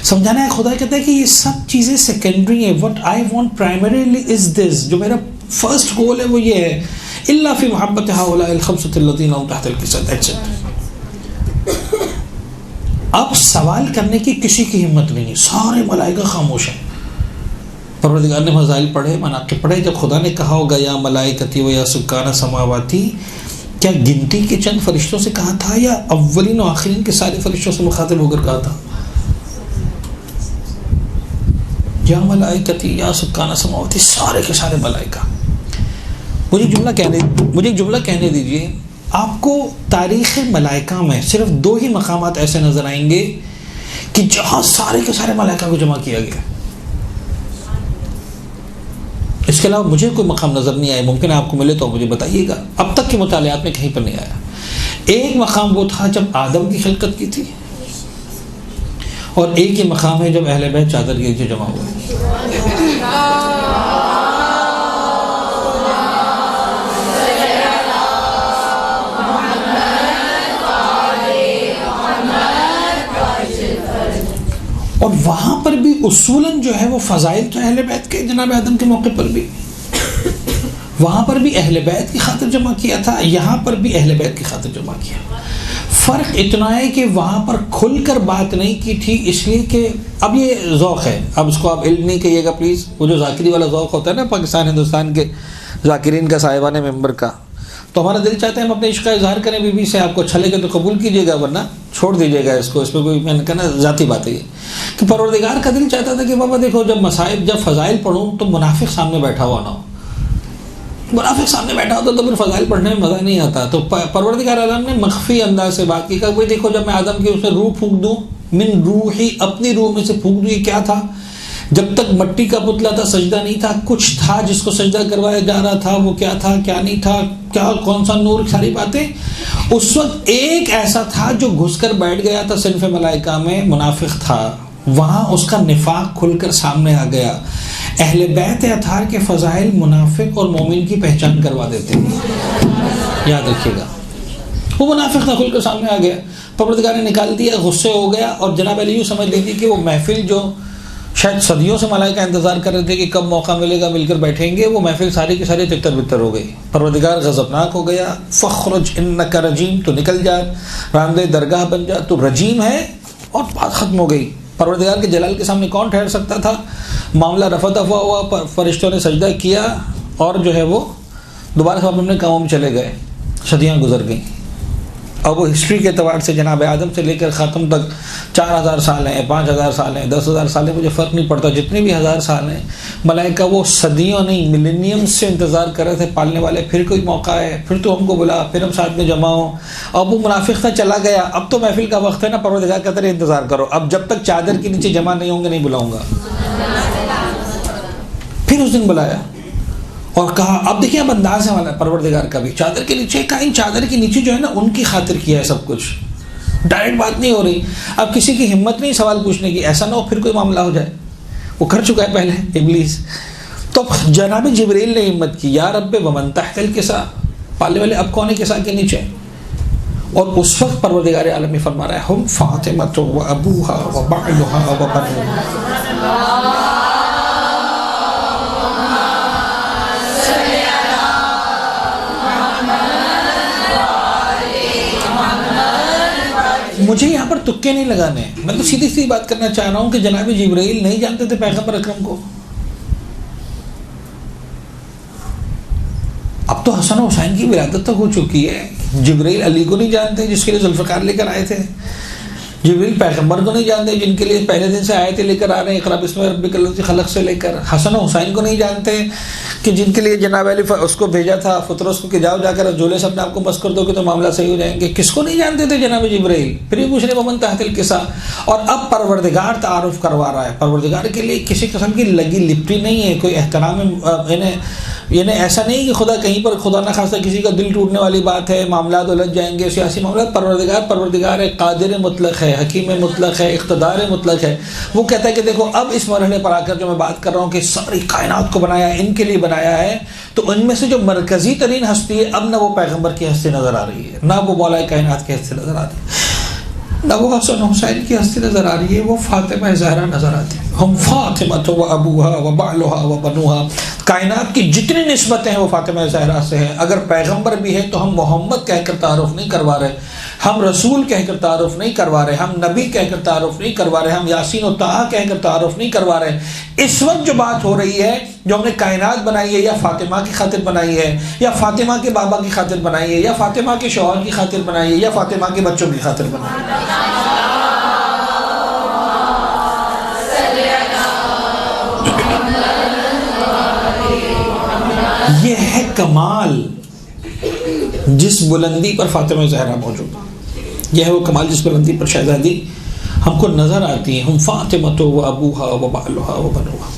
سمجھانا ہے خدا کہتا ہے کہ یہ سب چیزیں سیکنڈری ہیں. وٹ آئی وانٹ پرائمریلی از دس, جو میرا فرسٹ گول ہے وہ یہ ہے, الا فی محبت ہؤلاء الخمسۃ الذین هم تحت القصۃ. اب سوال کرنے کی کسی کی ہمت نہیں ہے, سارے ملائکہ خاموش ہیں. پروردگار نے فضائل پڑھے, مناقب پڑھے. جب خدا نے کہا ہوگا یا ملائکتی و یا سکان سماواتی, کیا گنتی کے چند فرشتوں سے کہا تھا یا اولین و آخرین کے سارے فرشتوں سے مخاطب ہو کر کہا تھا؟ یا ملائکتی یا سکان سماواتی, سارے کے سارے ملائکہ. مجھے ایک جملہ کہنے دیجئے. آپ کو تاریخ ملائکہ میں صرف 2 ہی مقامات ایسے نظر آئیں گے کہ جہاں سارے کے سارے ملائکہ کو جمع کیا گیا. اس کے علاوہ مجھے کوئی مقام نظر نہیں آیا. ممکن ہے آپ کو ملے تو مجھے بتائیے گا. اب تک کے مطالعات میں کہیں پر نہیں آیا. ایک مقام وہ تھا جب آدم کی خلقت کی تھی, اور ایک ہی مقام ہے جب اہل بیت چادر کے نیچے جمع ہوئے. اور وہاں پر بھی اصولاً جو ہے وہ فضائل تو اہل بیت کے, جناب آدم کے موقع پر بھی وہاں پر بھی اہل بیت کی خاطر جمع کیا تھا, یہاں پر بھی اہل بیت کی خاطر جمع کیا. فرق اتنا ہے کہ وہاں پر کھل کر بات نہیں کی تھی, اس لیے کہ اب یہ ذوق ہے. اب اس کو آپ علم نہیں کہیے گا پلیز. وہ جو ذاکری والا ذوق ہوتا ہے نا پاکستان ہندوستان کے ذاکرین کا, صاحبان ممبر کا, تو ہمارا دل چاہتا ہے ہم اپنے عشق کا اظہار کریں بی بی سے. آپ کو اچھا لگے تو قبول کیجیے گا, ورنہ چھوڑ دیجیے گا اس کو. اس پہ کوئی, میں نے کہا نا, ذاتی بات ہے یہ کہ پروردگار کا دل چاہتا تھا کہ بابا دیکھو جب مصائب, جب فضائل پڑھوں تو منافق سامنے بیٹھا ہوا نہ ہو. منافق سامنے بیٹھا ہوتا تو پھر فضائل پڑھنے میں مزہ نہیں آتا. تو پروردگار عالم نے مخفی انداز سے بات کی. کہ بھائی دیکھو جب میں آدم کی اس میں روح پھونک دوں, من روحی, اپنی روح میں سے پھونک دوں. یہ کیا تھا؟ جب تک مٹی کا پتلا تھا, سجدہ نہیں تھا, کچھ تھا جس کو سجدہ کروایا جا رہا تھا. وہ کیا تھا, کیا نہیں تھا, کیا کون سا نور, ساری باتیں. اس وقت ایک ایسا تھا جو گھس کر بیٹھ گیا تھا صنف ملائکہ میں, منافق تھا. وہاں اس کا نفاق کھل کر سامنے آ گیا. اہل بیت اطہار کے فضائل منافق اور مومن کی پہچان کروا دیتے ہیں, یاد رکھیے گا. وہ منافق نہ کھل کر سامنے آ گیا, پروردگار نے نکال دیا, غصے ہو گیا. اور جناب علی یوں سمجھ لیجیے کہ وہ محفل جو شاید صدیوں سے ملائکہ انتظار کر رہے تھے کہ کب موقع ملے گا مل کر بیٹھیں گے, وہ محفل ساری کی ساری تتر بتر ہو گئی. پروردگار غضبناک ہو گیا. فخرج انک رجیم, تو نکل جا, راندے درگاہ بن جا, تو رجیم ہے. اور بات ختم ہو گئی. پروردگار کے جلال کے سامنے کون ٹھہر سکتا تھا؟ معاملہ رفع دفع ہوا, فرشتوں نے سجدہ کیا, اور جو ہے وہ دوبارہ سب اپنے کاموں میں چلے گئے. صدیاں گزر گئیں. اور وہ ہسٹری کے اعتبار سے جناب آدم سے لے کر خاتم تک 4000 سال ہیں, 5000 سال ہیں, 10,000 سال ہیں, مجھے فرق نہیں پڑتا. جتنے بھی 1000 سال ہیں, ملائکہ وہ صدیوں نہیں ملینیم سے انتظار کر رہے تھے پالنے والے. پھر کوئی موقع ہے, پھر تو ہم کو بلا, پھر ہم ساتھ میں جمع ہوں. اب وہ منافق تھا, چلا گیا. اب تو محفل کا وقت ہے نا, پروردگار کہتا ہے انتظار کرو. اب جب تک چادر کے نیچے جمع نہیں ہوں گے نہیں بلاؤں گا. پھر اس دن بلایا اور کہا. اب دیکھیں اب انداز ہے والا پروردگار کا بھی, چادر کے نیچے کا, ان چادر کے نیچے جو ہے نا ان کی خاطر کیا ہے سب کچھ. ڈائریکٹ بات نہیں ہو رہی. اب کسی کی ہمت نہیں سوال پوچھنے کی, ایسا نہ ہو پھر کوئی معاملہ ہو جائے. وہ کر چکا ہے پہلے ابلیس. تو جناب جبریل نے ہمت کی, یا رب ومن تحت الکسا, پالنے والے اب کون ہے کسا کے نیچے. اور اس وقت پروردگار عالم فرما رہا ہے, ہم فاطمہ و ابوہا و بعلہا و بنوہا. مجھے یہاں پر تکے نہیں لگانے, میں تو سیدھی سی بات کرنا چاہ رہا ہوں کہ جناب جبرائیل نہیں جانتے تھے پیغمبر اکرم کو. اب تو حسن و حسین کی ولادت تک ہو چکی ہے. جبرائیل علی کو نہیں جانتے جس کے لیے ذوالفقار لے کر آئے تھے. جبرائیل پیغمبر کو نہیں جانتے جن کے لیے پہلے دن سے آیتیں لے کر آ رہے ہیں, اقرا بسم ربک الذی خلق سے لے کر. حسن و حسین کو نہیں جانتے کہ جن کے لیے جناب علی اس کو بھیجا تھا فطرس کو کہ جاؤ جا کر جھولے سے اپنے آپ کو بس کر دو کہ تو معاملہ صحیح ہو جائیں گے. کس کو نہیں جانتے تھے جناب جبرائیل. پھر یہ پوچھ رہے ومن تحت الکسا. اور اب پروردگار تعارف کروا رہا ہے. پروردگار کے لیے کسی قسم کی لگی لپٹی نہیں ہے, کوئی احترام انہیں یعنی ایسا نہیں کہ خدا کہیں پر خدا نہ خواستہ کسی کا دل ٹوٹنے والی بات ہے، معاملات الجھ جائیں گے، سیاسی معاملات. پروردگار ہے، قادر مطلق ہے، حکیم مطلق ہے، اقتدار مطلق ہے. وہ کہتا ہے کہ دیکھو اب اس مرحلے پر آ کر جو میں بات کر رہا ہوں کہ ساری کائنات کو بنایا، ان کے لیے بنایا ہے، تو ان میں سے جو مرکزی ترین ہستی ہے، اب نہ وہ پیغمبر کی ہستی نظر آ رہی ہے، نہ وہ مولا کائنات کی ہستی نظر آ رہی ہے، نہ وہ حسن حسین کی ہستی نظر آ رہی ہے، وہ فاطمہ زہرا نظر آتی ہے. ہم فاطمہ و ابوہا و بعلہا و بنوہا. کائنات کی جتنی نسبتیں ہیں وہ فاطمہ زہرا سے ہیں. اگر پیغمبر بھی ہے تو ہم محمد کہہ کر تعارف نہیں کروا رہے، ہم رسول کہہ کر تعارف نہیں کروا رہے، ہم نبی کہہ کر تعارف نہیں کروا رہے، ہم یاسین و طٰہٰ کہہ کر تعارف نہیں کروا رہے. اس وقت جو بات ہو رہی ہے، جو ہم نے کائنات بنائی ہے، یا فاطمہ کی خاطر بنائی ہے، یا فاطمہ کے بابا کی خاطر بنائی ہے، یا فاطمہ کے شوہر کی خاطر بنائی ہے، یا فاطمہ کے بچوں کی خاطر بنائی ہے. یہ ہے کمال جس بلندی پر فاطمہ زہرا موجود ہے. یہ ہے وہ کمال جس بلندی پر شہزادی ہم کو نظر آتی ہیں. ہم فاطمہ و ابوہا و بعلہا و بنوہا.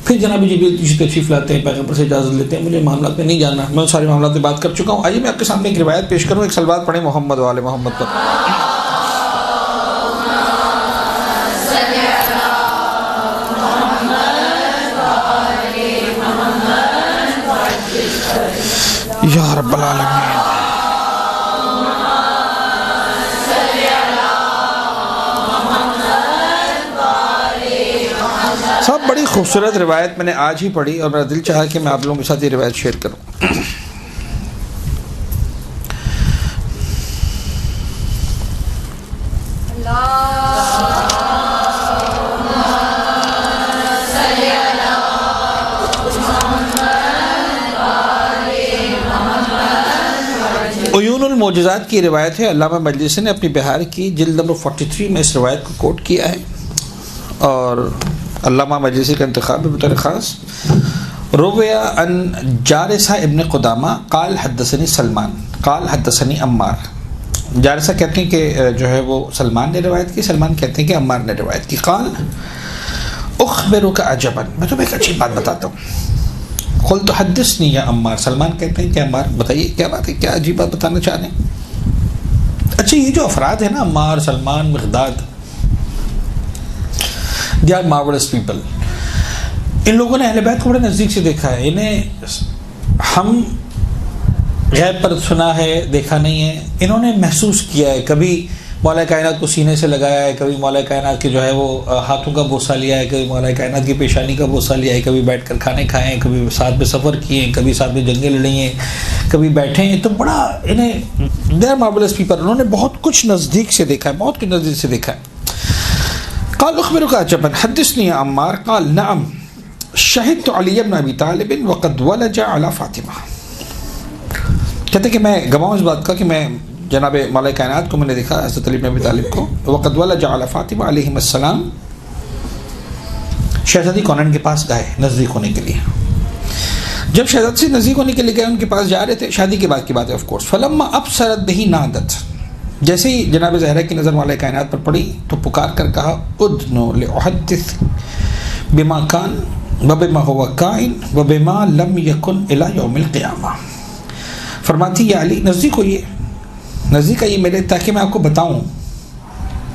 پھر جناب جبریل تشریف لاتے ہیں، پیغمبر سے اجازت لیتے ہیں. مجھے معاملات میں نہیں جاننا، میں سارے معاملات میں بات کر چکا ہوں. آئیے میں آپ کے سامنے ایک روایت پیش کروں. ایک صلوات پڑھیں محمد و آل محمد پر. یا رب العالمین. صاحب بڑی خوبصورت روایت میں نے آج ہی پڑھی اور میرا دل چاہا کہ میں آپ لوگوں کے ساتھ یہ روایت شیئر کروں. عیون المعجزات کی روایت ہے. علامہ مجلسی نے اپنی بہار کی جلد نمبر 43 میں اس روایت کو کوٹ کیا ہے، اور علامہ مجلسی کا انتخاب بطور خاص. رویہ ان جارثہ ابن قدامہ قال حدثنی سلمان قال حدثنی عمار. جارثہ کہتے ہیں کہ جو ہے وہ سلمان نے روایت کی، سلمان کہتے ہیں کہ عمار نے روایت کی. قال اخبرک عجبا، میں تمہیں ایک اچھی بات بتاتا ہوں. قلت حدثنی یا عمار. سلمان کہتے ہیں کہ عمار بتائیے کیا بات ہے، کیا عجیب بات بتانا چاہ رہے ہیں. اچھا یہ جو افراد ہیں نا، عمار، سلمان، مقداد، they are marvelous people. ان لوگوں نے اہل بیت کو بڑے نزدیک سے دیکھا ہے. انہیں ہم غیب پر سنا ہے، دیکھا نہیں ہے، انہوں نے محسوس کیا ہے. کبھی مولا کائنات کو سینے سے لگایا ہے، کبھی مولا کائنات کے جو ہے وہ ہاتھوں کا بوسہ لیا ہے، کبھی مولا کائنات کی پیشانی کا بوسہ لیا ہے، کبھی بیٹھ کر کھانے کھائے ہیں، کبھی ساتھ میں سفر کیے ہیں، کبھی ساتھ میں جنگیں لڑی ہیں، کبھی بیٹھے ہیں. تو بڑا انہیں دے آر مارولس پیپل. انہوں نے بہت کچھ نزدیک سے دیکھا ہے، بہت کچھ نزدیک سے دیکھا ہے. قال اخبرك عجبا حدثني يا عمار قال نعم شهدت علي بن ابي طالب وقد ولج على فاطمہ. کہتے کہ میں گواہ اس بات کا کہ میں جناب مولا کائنات کو میں نے دیکھا، حضرت علی بن ابی طالب کو. وقد ولج على فاطمہ علیہم السلام، شہزادی کونین کے پاس گئے نزدیک ہونے کے لیے. جب شہزادی سے نزدیک ہونے کے لیے گئے، ان کے پاس جا رہے تھے، شادی کے بعد کی بات ہے آف کورس. فلما ابصرت به نادت، جیسے ہی جناب زہرا کی نظر مولا کائنات پر پڑی تو پکار کر کہا ادنو لأحدث بما کان وبما هو کائن وبما لم یکن الی یوم القیامہ. فرماتی یا علی نزدیک ہوئیے، نزدیک آئیے میرے، تاکہ میں آپ کو بتاؤں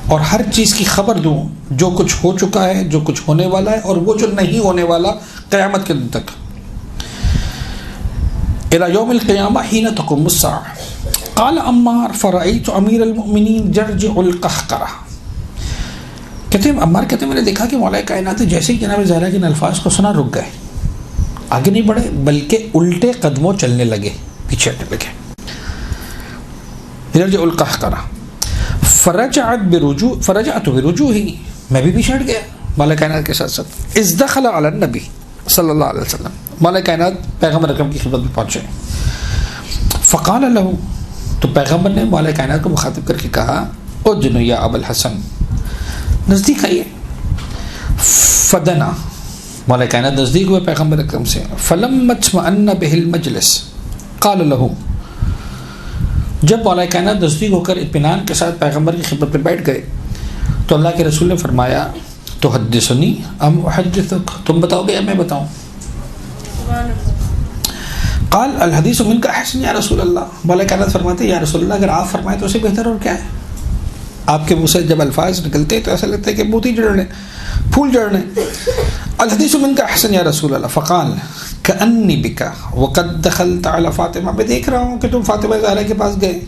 اور ہر چیز کی خبر دوں جو کچھ ہو چکا ہے، جو کچھ ہونے والا ہے، اور وہ جو نہیں ہونے والا قیامت کے دن تک. الی یوم القیامہ حین تقوم الساعہ. قال عمار فرأيت امیر المؤمنین جرجع القہقرہ. کہتے ہیں عمار کہتے ہیں میں نے دیکھا کہ مولا کائنات جیسے ہی جناب زہرا کے ان الفاظ کو سنا رک گئے، آگے نہیں بڑھے بلکہ الٹے قدموں چلنے لگے، پیچھے ہٹنے لگے. جرجع القہقرہ. فرجعت برجوعی، میں بھی پیچھے ہٹ گیا مولا کائنات کے ساتھ ساتھ. اذ دخل علی النبی صلی اللہ علیہ وسلم، مولا کائنات پیغمبر اکرم کی خدمت میں پہنچے. فقال له، تو پیغمبر نے مولا کائنات کو مخاطب کر کے کہا اجنو یا ابو الحسن، نزدیک آئیے. فدنا، مولا کائنات نزدیک ہوئے پیغمبر اکرم سے. فلما اطمأن به المجلس قال له، جب مولا کائنات نزدیک ہو کر اطمینان کے ساتھ پیغمبر کی خدمت میں بیٹھ گئے تو اللہ کے رسول نے فرمایا تحدثنی ام احدثک، تم بتاؤ گے یا میں بتاؤں؟ قال الحدیث منک احسن یا رسول اللہ، مولا کائنات فرماتے ہیں یا رسول اللہ اگر آپ فرمائیں تو اسے بہتر اور کیا ہے. آپ کے منہ سے جب الفاظ نکلتے ہیں تو ایسا لگتا ہے کہ موتی جڑ رہے ہیں، پھول جڑ رہے ہیں. الحدیث منک احسن یا رسول اللہ. فقال کأنی بک وقد دخلت علی فاطمہ، میں دیکھ رہا ہوں کہ تم فاطمہ زہرا کے پاس گئے.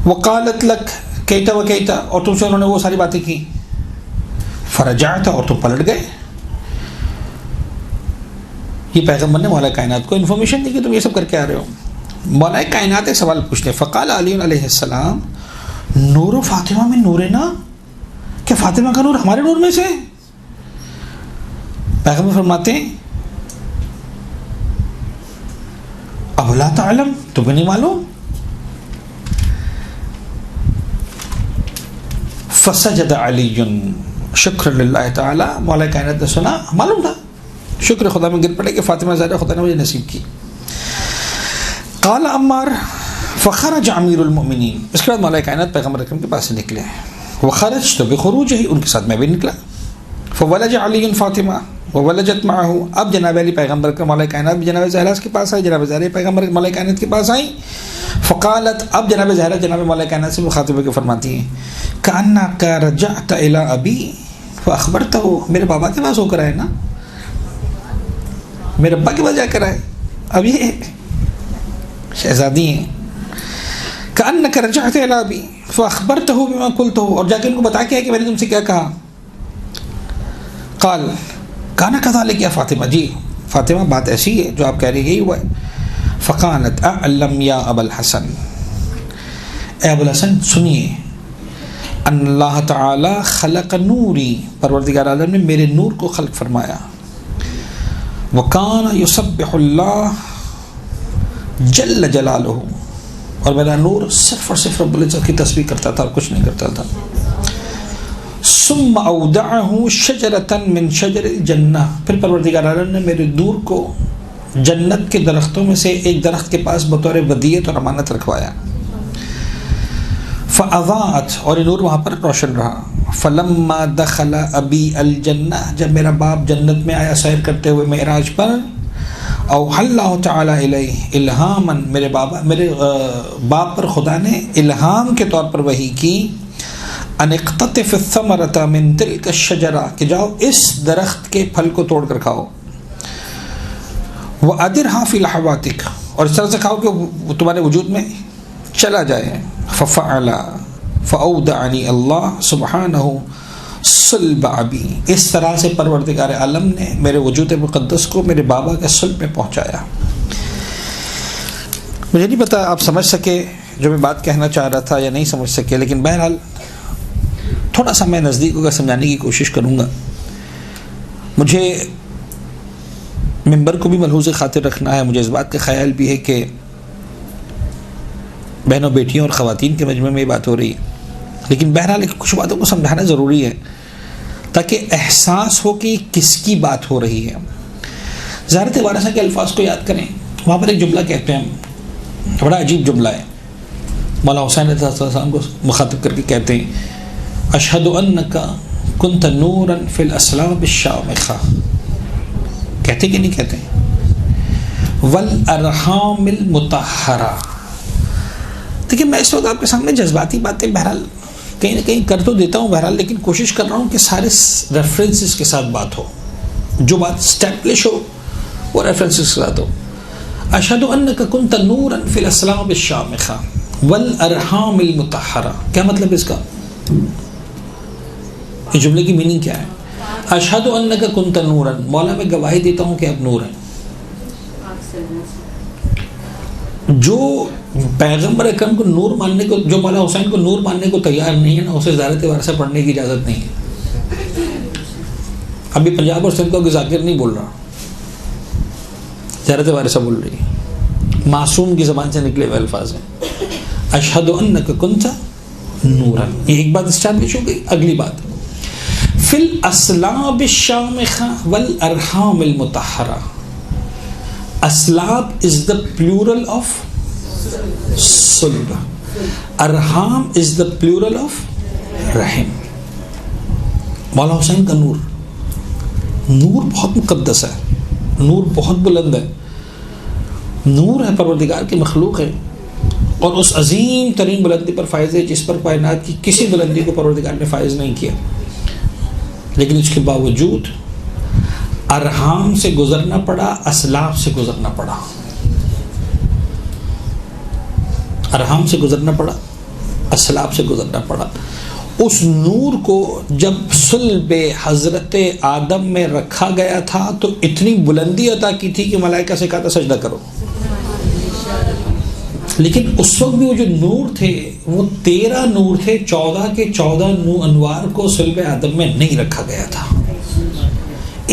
وقالت لک کیتا و کیتا، اور تم سے انہوں نے وہ ساری باتیں کی. فرجعت، اور تم پلٹ گئے. یہ پیغمبر نے مولا کائنات کو انفارمیشن دی کہ تم یہ سب کر کے آ رہے ہو. مولا کائنات ایک سوال پوچھتے، فقال علی علیہ السلام نور فاطمہ میں نور نا، کیا فاطمہ کا نور ہمارے نور میں سے؟ پیغمبر فرماتے ہیں اب لا تعلم، تمہیں نہیں معلوم؟ فسجد علی شکر للہ تعالی، مولا کائنات نے سنا، معلوم تھا، شکر خدا میں گر پڑے کہ فاطمہ زہرا خدا نے مجھے نصیب کی. قال عمار فخرج امیر المؤمنین، اس کے بعد مولا کائنات پیغمبر اکرم کے پاس سے نکلے. وخرجت بخروجہ، ان کے ساتھ میں بھی نکلا. فولج علی فاطمہ وولجت معه، اب جناب علی پیغمبر اکرم مولا کائنات بھی جناب زہرا کے پاس آئی، جناب زہرا پیغمبر مولا کائنات کے پاس آئی. فقالت، اب جناب زہرا جناب مولا کائنات سے مخاطب کے فرماتی ہیں کأنک رجعت الی ابی فاخبرتہ، میرے بابا کے پاس ہو کر آئے نا، میرے ابا کے پاس جا کر آئے. اب یہ شہزادی ہیں. کأنک رجعت الی ابی فاخبرتہ بما قلتہ، اور جا کے ان کو بتا کے کہ میں نے تم سے کیا کہا. قال کانا کذالک یا فاطمہ، جی فاطمہ بات ایسی ہے جو آپ کہہ رہی یہی ہوا ہے. فقالت اعلم یا ابا الحسن، اے ابو الحسن سنیے، ان اللہ تعالی خلق نوری، پروردگار عالم نے میرے نور کو خلق فرمایا. وکان یسبح اللہ جل جلالہ، اور میرا نور صرف اور صرف رب العزت کی تسبیح کرتا تھا اور کچھ نہیں کرتا تھا. ثم اودعہ شجرۃ من شجر الجنہ، پھر پروردگار عالم نے میرے نور کو جنت کے درختوں میں سے ایک درخت کے پاس بطور ودیعت اور امانت رکھوایا. فاضاءت، اور یہ نور وہاں پر روشن رہا. فلما دخل ابی الجنہ، جب میرا باپ جنت میں آیا سیر کرتے ہوئے معراج پر، اوحى اللہ تعالی الیہ الہاما، میرے باپ پر خدا نے الہام کے طور پر وحی کی، ان اقتطف الثمرۃ من تلک الشجرہ، کہ جاؤ اس درخت کے پھل کو توڑ کر کھاؤ. وَأَدِرْهَا فِي لَحَوَاتِكَ، اور اس طرح سے کھاؤ کہ وہ تمہارے وجود میں چلا جائے. فَفَعَلَ فَأَوْدَعَنِي اللَّهُ سُبْحَانَهُ صُلْبَ أَبِي، اس طرح سے پروردگار عالم نے میرے وجود مقدس کو میرے بابا کے صلب میں پہنچایا. مجھے نہیں پتا آپ سمجھ سکے جو میں بات کہنا چاہ رہا تھا یا نہیں سمجھ سکے، لیکن بہرحال تھوڑا سا میں نزدیک ہو کر سمجھانے کی کوشش کروں گا. مجھے ممبر کو بھی ملحوظ خاطر رکھنا ہے. مجھے اس بات کا خیال بھی ہے کہ بہنوں بیٹیوں اور خواتین کے مجمع میں یہ بات ہو رہی ہے، لیکن بہرحال کچھ باتوں کو سمجھانا ضروری ہے تاکہ احساس ہو کہ کس کی بات ہو رہی ہے. زہرت وارثہ کے الفاظ کو یاد کریں، وہاں پر ایک جملہ کہتے ہیں، بڑا عجیب جملہ ہے. مولا حسین علیہ السلام کو مخاطب کر کے کہتے ہیں اشہد انک کنت نورا فی الاسلاب الشامخہ، کہتے کہ نہیں کہتے؟ والارحام المطہرہ. دیکھیں میں اس وقت آپ کے سامنے جذباتی باتیں بہرحال کہیں نہ کہیں کر تو دیتا ہوں بہرحال، لیکن کوشش کر رہا ہوں کہ سارے ریفرنسز کے ساتھ بات ہو، جو بات اسٹیبلش ہو وہ ریفرنسز کے ساتھ ہو. اشہد انک کنت نورا فی الاسلاب الشامخہ والارحام المطہرہ، کیا مطلب اس کا؟ اس جملے کی میننگ کیا ہے؟ اشہد انک کنت نورا، مولا میں گواہی دیتا ہوں کہ اب نور ہے. جو پیغمبر اکرم کو نور ماننے کو، جو مولا حسین کو نور ماننے کو تیار نہیں ہے نا، اسے زیارت وارثہ پڑھنے کی اجازت نہیں ہے. ابھی پنجاب اور سندھ کو ذاکر نہیں بول رہا، زیارت وارثہ بول رہی ہے، معصوم کی زبان سے نکلے ہوئے الفاظ ہیں. اشہد انک کنت نورا، یہ ایک بات اسٹیبلش ہو گئی. اگلی بات فی الاسلاب الشامخہ والارحام المطہرہ. اسلاب از دا پلورل آف صلب، ارحام از دا پلورل آف رحم. مولا حسین کا نور بہت مقدس ہے، نور بہت بلند ہے، نور ہے، پروردگار کی مخلوق ہے، اور اس عظیم ترین بلندی پر فائز ہے جس پر کائنات کی کسی بلندی کو پروردگار نے فائز نہیں کیا، لیکن اس کے باوجود ارحام سے گزرنا پڑا، اسلاف سے گزرنا پڑا، ارحام سے گزرنا پڑا، اسلاف سے گزرنا پڑا۔ اس نور کو جب صلب حضرت آدم میں رکھا گیا تھا تو اتنی بلندی عطا کی تھی کہ ملائکہ سے کہا تھا سجدہ کرو، لیکن اس وقت بھی وہ جو نور تھے وہ 13 نور تھے، 14 کے 14 انوار کو صلب آدم میں نہیں رکھا گیا تھا،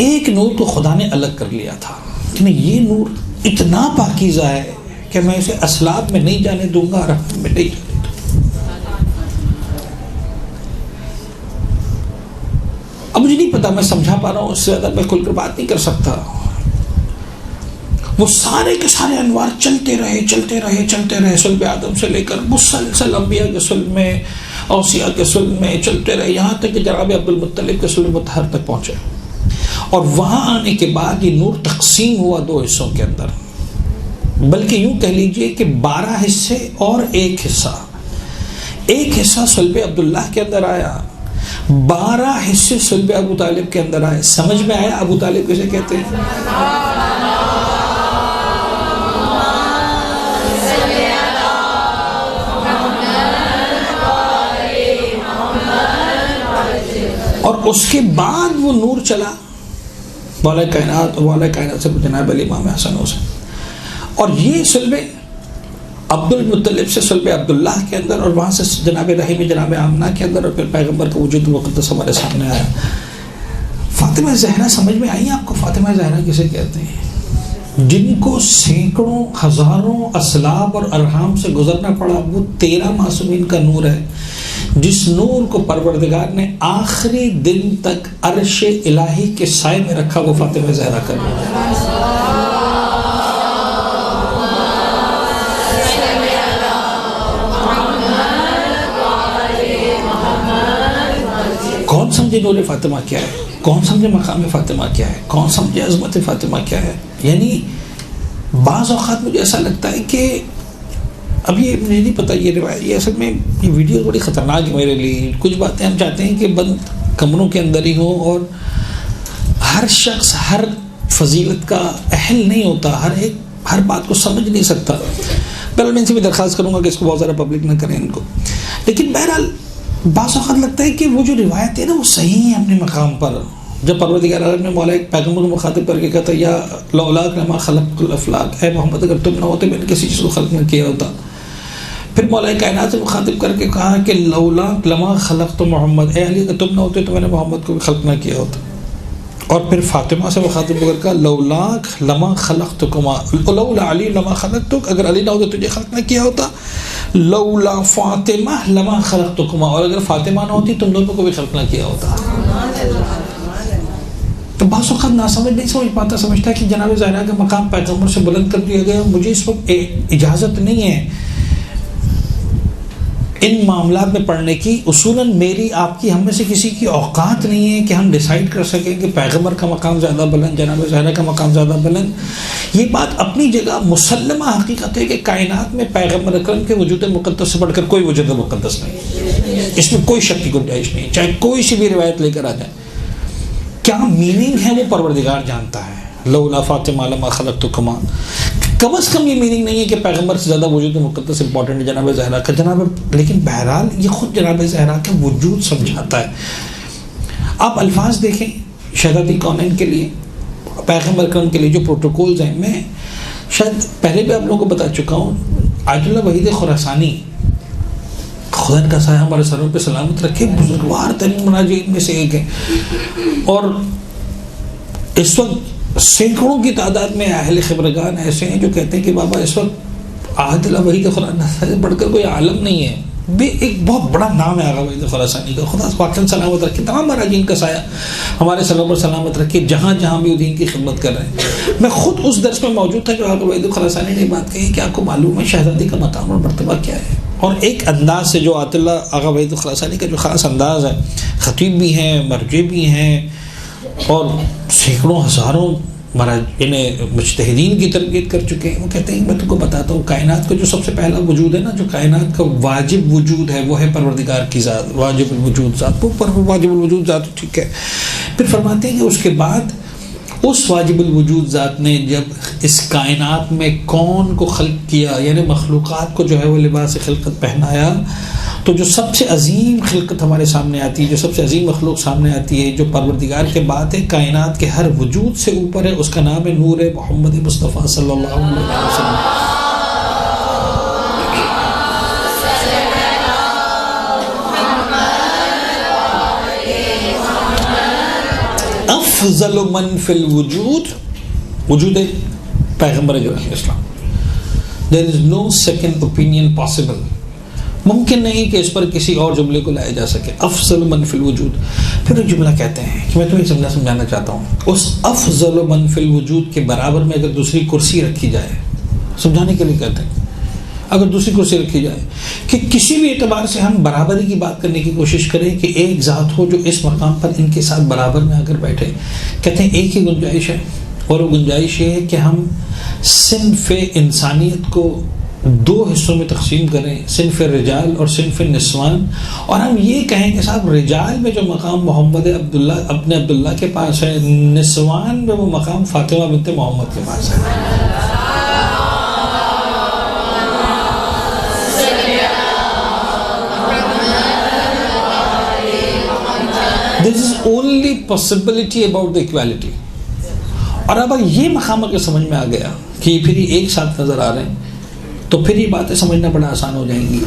ایک نور کو خدا نے الگ کر لیا تھا، لیکن یہ نور اتنا پاکیزہ ہے کہ میں اسے اسلاف میں نہیں جانے دوں گا، ارحام میں نہیں جانے دوں گا۔ اب مجھے نہیں پتا، میں سمجھا پا رہا ہوں، اس سے زیادہ میں کھل کر بات نہیں کر سکتا۔ وہ سارے کے سارے انوار چلتے رہے صلب آدم سے لے کر مسلسل انبیاء کے صلب میں، اوصیاء کے صلب میں چلتے رہے، یہاں تک کہ جناب عبد المطلب کے صلب مطہر تک پہنچے، اور وہاں آنے کے بعد یہ نور تقسیم ہوا 2 حصوں کے اندر، بلکہ یوں کہہ لیجئے کہ 12 حصے اور ایک حصہ صلب عبداللہ کے اندر آیا، 12 حصے صلب ابو طالب کے اندر آئے۔ سمجھ میں آیا ابو طالب کسے کہتے ہیں؟ اور اس کے بعد وہ نور چلا والا کائنات، اور والا کائنات سے جناب علی امام حسن حسین، اور یہ صلب عبد المطلب سے صلب عبداللہ کے اندر، اور وہاں سے جناب رحیم جناب آمنہ کے اندر، اور پھر پیغمبر کا وجود مقدس ہمارے سامنے آیا۔ فاطمہ زہرا سمجھ میں آئی آپ کو؟ فاطمہ زہرا کسے کہتے ہیں؟ جن کو سینکڑوں ہزاروں اسلاف اور ارحام سے گزرنا پڑا، وہ 13 معصومین کا نور ہے، جس نور کو پروردگار نے آخری دن تک عرش الہی کے سائے میں رکھا، وہ فاطمہ زہرا کا نور ہے۔ کون سمجھے نور فاطمہ کیا ہے؟ کون سمجھے مقام فاطمہ کیا ہے؟ کون سمجھے عظمت فاطمہ کیا ہے؟ یعنی بعض اوقات مجھے ایسا لگتا ہے کہ اب یہ مجھے نہیں پتا، یہ روایت، یہ اصل میں یہ ویڈیو بڑی خطرناک ہے میرے لیے۔ کچھ باتیں ہم چاہتے ہیں کہ بند کمروں کے اندر ہی ہوں، اور ہر شخص ہر فضیلت کا اہل نہیں ہوتا، ہر بات کو سمجھ نہیں سکتا۔ بہرحال میں ان سے بھی درخواست کروں گا کہ اس کو بہت زیادہ پبلک نہ کریں ان کو، لیکن بہرحال بعض اوقات لگتا ہے کہ وہ جو روایت ہے نا وہ صحیح ہے اپنے مقام پر۔ جب پروردگار عالم نے مولا ایک پیغمبر کو مخاطب کر کے کہتا یا لولاک لما خلقت الافلاک، اے محمد اگر تم نہ ہوتے میں نے کسی چیز کو خلق نہ کیا ہوتا۔ پھر مولا کائنات سے مخاطب کر کے کہا کہ لولاک لما خلقت محمد، اے علی اگر تم نہ ہوتے تو میں نے محمد کو بھی خلق نہ کیا ہوتا۔ اور پھر فاطمہ سے مخاطب کر کہا لولاک لما خلقتکما، لولا علی لما خلقتک، اگر علی نہ ہوتے تجھے خلق نہ کیا ہوتا۔ لولا فاطمہ لما خلقتکما، اور اگر فاطمہ نہ ہوتی تم دونوں کو بھی خلق نہ کیا ہوتا۔ تو بعض وقت ناسمجھ نہیں سمجھ پاتا، سمجھتا ہے کہ جناب زہرا کا مقام پیغمبر سے بلند کر دیا گیا۔ مجھے اس وقت اجازت نہیں ہے ان معاملات میں پڑھنے کی، اصولاً میری آپ کی ہم میں سے کسی کی اوقات نہیں ہے کہ ہم ڈیسائیڈ کر سکیں کہ پیغمبر کا مقام زیادہ بلند، جناب زہرا کا مقام زیادہ بلند۔ یہ بات اپنی جگہ مسلمہ حقیقت ہے کہ کائنات میں پیغمبر اکرم کے وجود مقدس سے بڑھ کر کوئی وجود مقدس نہیں، اس میں کوئی شک کی گنجائش نہیں، چاہے کوئی سی بھی روایت لے کر آ جائے۔ کیا میننگ ہے وہ پروردگار جانتا ہے۔ لولا فاطمہ لما خلقتکما، کم از کم یہ میننگ نہیں ہے کہ پیغمبر سے زیادہ وجود مقدس امپورٹنٹ ہے جناب زہرا کا، لیکن بہرحال یہ خود جناب زہرا کا وجود سمجھاتا ہے۔ آپ الفاظ دیکھیں شہزادی کونین کے لیے، پیغمبر کرم کے لیے جو پروٹوکولز ہیں، میں شاید پہلے بھی آپ لوگوں کو بتا چکا ہوں، آیت اللہ وحید خراسانی، خدا کا سایہ ہمارے سروں پہ سلامت رکھے، بزرگوار ترین مناجین میں سے ایک ہے، اور اس وقت سینکڑوں کی تعداد میں اہل خبرگان ایسے ہیں جو کہتے ہیں کہ بابا اس وقت آیت اللہ وحید خراسانی سے بڑھ کر کوئی عالم نہیں ہے، ایک بہت بڑا نام ہے آغا وحید خراسانی کا۔ خدا واقعا سلامت رکھے، تمام مراجین کا سایہ ہمارے سروں پر سلامت رکھے، جہاں جہاں بھی دین کی خدمت کر رہے ہیں۔ میں خود اس درس میں موجود تھا جو آغا وحید خراسانی نے بات کہی کہ آپ کو معلوم ہے شہزادی کا مقام اور مرتبہ کیا ہے، اور ایک انداز سے جو آیت اللہ آغا وحید خراسانی کا جو خاص انداز ہے، خطیب بھی ہیں، مرجع بھی ہیں، اور سینکڑوں ہزاروں مہاراج انہیں مجتہدین کی تربیت کر چکے ہیں. وہ کہتے ہیں میں تم کو بتاتا ہوں کائنات کا جو سب سے پہلا وجود ہے نا, جو کائنات کا واجب وجود ہے وہ ہے پروردگار کی ذات, واجب الوجود ذات. وہ واجب الوجود ذات ٹھیک ہے. پھر فرماتے ہیں کہ اس کے بعد اس واجب الوجود ذات نے جب اس کائنات میں کون کو خلق کیا, یعنی مخلوقات کو جو ہے وہ لباس خلقت پہنایا, تو جو سب سے عظیم خلقت ہمارے سامنے آتی ہے, جو سب سے عظیم مخلوق سامنے آتی ہے, جو پروردگار کے بعد ہے, کائنات کے ہر وجود سے اوپر ہے, اس کا نام ہے نور محمد مصطفیٰ صلی اللہ علیہ وسلم. افضل من فی الوجود, وجود پیغمبر اسلام. There is no second opinion possible. ممکن نہیں کہ اس پر کسی اور جملے کو لایا جا سکے. افضل من فی الوجود. پھر ایک جملہ کہتے ہیں کہ میں تمہیں جملہ سمجھانا چاہتا ہوں, اس افضل من فی الوجود کے برابر میں اگر دوسری کرسی رکھی جائے, سمجھانے کے لیے کہتے ہیں اگر دوسری کرسی رکھی جائے کہ کسی بھی اعتبار سے ہم برابری کی بات کرنے کی کوشش کریں کہ ایک ذات ہو جو اس مقام پر ان کے ساتھ برابر میں آ کر بیٹھے, کہتے ہیں ایک ہی گنجائش ہے, اور وہ گنجائش یہ ہے کہ ہم صنف انسانیت کو دو حصوں میں تقسیم کریں, صنف رجال اور صنف نسوان, اور ہم یہ کہیں کہ صاحب رجال میں جو مقام محمد عبداللہ ابن عبداللہ کے پاس ہے, نسوان میں وہ مقام فاطمہ بنت محمد کے پاس ہے. This is only possibility about the equality. اور اب یہ مقام اگر سمجھ میں آ گیا کہ پھر یہ ایک ساتھ نظر آ رہے ہیں, تو پھر یہ باتیں سمجھنا بڑا آسان ہو جائیں گی.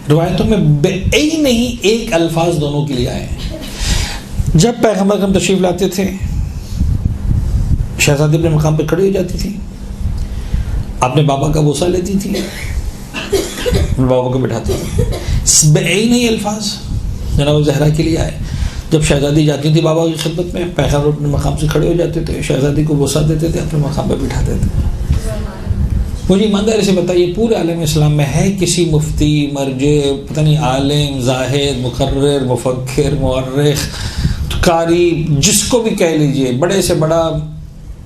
روایتوں میں بے نہیں ایک الفاظ دونوں کے لیے آئے ہیں. جب پیغمبر اکرم تشریف لاتے تھے, شہزادی اپنے مقام پہ کھڑی ہو جاتی تھی, اپنے بابا کا بوسہ لیتی تھی, بابا کو بٹھاتی تھی. بے نہیں الفاظ جناب زہرا کے لیے آئے. جب شہزادی جاتی تھی بابا کی خدمت میں, پیغمبر اپنے مقام سے کھڑے ہو جاتے تھے, شہزادی کو بوسہ دیتے تھے, اپنے مقام پہ بٹھاتے تھے. مجھے ایمانداری سے بتائیے پورے عالم اسلام میں ہے کسی مفتی, مرجع, پتہ نہیں عالم, زاہد, مقرر, مفکر, مورخ, قاری, جس کو بھی کہہ لیجئے, بڑے سے بڑا,